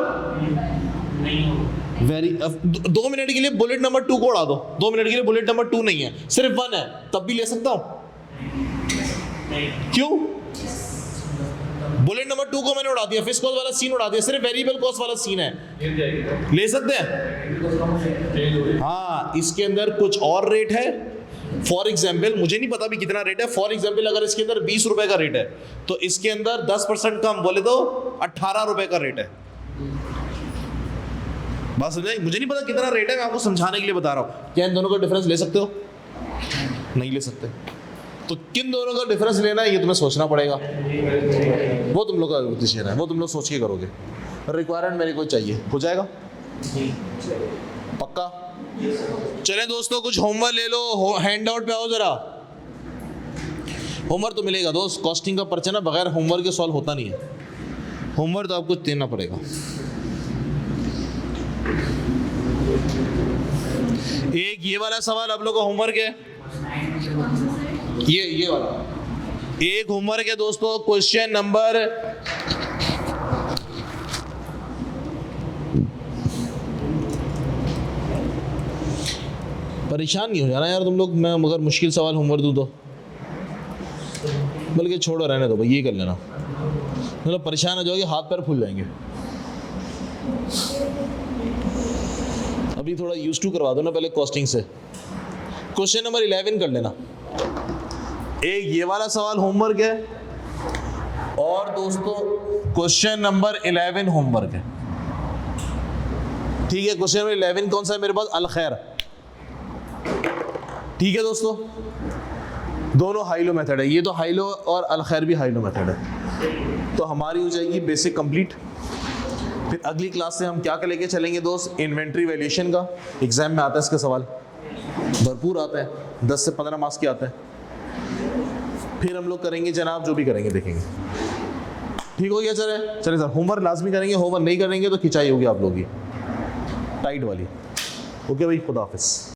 Speaker 1: वेरी 2 मिनट के लिए बुलेट नंबर 2 को उड़ा दो। 2 मिनट के लिए बुलेट नंबर 2 नहीं है, सिर्फ 1 है, तब भी ले सकता हूं। क्यों? बुलेट नंबर 2 को मैंने उड़ा दिया, फिक्स कॉस्ट वाला सीन उड़ा दिया, सिर्फ वेरिएबल कॉस्ट वाला सीन है, ले सकते हैं? हाँ, इसके अंदर कुछ और रेट है। फॉर एग्जाम्पल, मुझे नहीं पता भी कितना रेट है, फॉर एग्जाम्पल अगर इसके अंदर 20 रुपए का रेट है तो इसके अंदर 10% कम बोले तो 18 रुपए का रेट है। बात समझे? मुझे नहीं पता कितना रेट है, मैं आपको समझाने के लिए बता रहा हूँ। क्या इन दोनों का डिफरेंस ले सकते हो? नहीं ले सकते। तो किन दोनों का डिफरेंस लेना है ये तुम्हें सोचना पड़ेगा, वो तुम लोग का डिसीजन है, वो तुम लोग सोच के करोगे। रिक्वायरमेंट मेरे को चाहिए, हो जाएगा पक्का? चलें दोस्तों, कुछ होमवर्क ले लो, हैंड आउट पे आओ जरा। होमवर्क तो मिलेगा दोस्त, कॉस्टिंग का पर्चा ना बगैर होमवर्क के सॉल्व होता नहीं है, होमवर्क तो आपको देना पड़ेगा। एक ये वाला सवाल आप लोगों का होमवर्क है, ये वाला एक होमवर्क है दोस्तों, क्वेश्चन नंबर परेशान नहीं हो जाना यार तुम लोग, मैं मगर मुश्किल सवाल होमवर्क दूं तो, बल्कि छोड़ो रहने दो भाई, ये कर लेना, मतलब परेशान हो जाओगे, हाथ पैर फूल जाएंगे। अभी थोड़ा यूज टू करवा दो ना पहले कॉस्टिंग से। क्वेश्चन नंबर 11 कर लेना, एक ये वाला सवाल होमवर्क है और दोस्तों क्वेश्चन नंबर 11 होमवर्क है, ठीक है? क्वेश्चन नंबर 11 कौन सा है मेरे पास? अल खैर, ठीक है दोस्तों? दोनों हाइलो मेथड है, ये तो हाइलो और अल खैर भी हाइलो मेथड है। तो हमारी हो जाएगी बेसिक कंप्लीट। फिर अगली क्लास से हम क्या कर लेके चलेंगे दोस्त? इन्वेंट्री वैल्यूएशन का एग्जाम में आता है, इसका सवाल भरपूर आता है, 10 से 15 मार्क्स के आता है। फिर हम लोग करेंगे जनाब जो भी करेंगे देखेंगे, ठीक हो गया? चले सर, होमवर्क लाजमी करेंगे, होमवर्क नहीं करेंगे तो खिंचाई होगी आप लोगों की टाइट वाली। ओके भाई, खुदा हाफिज।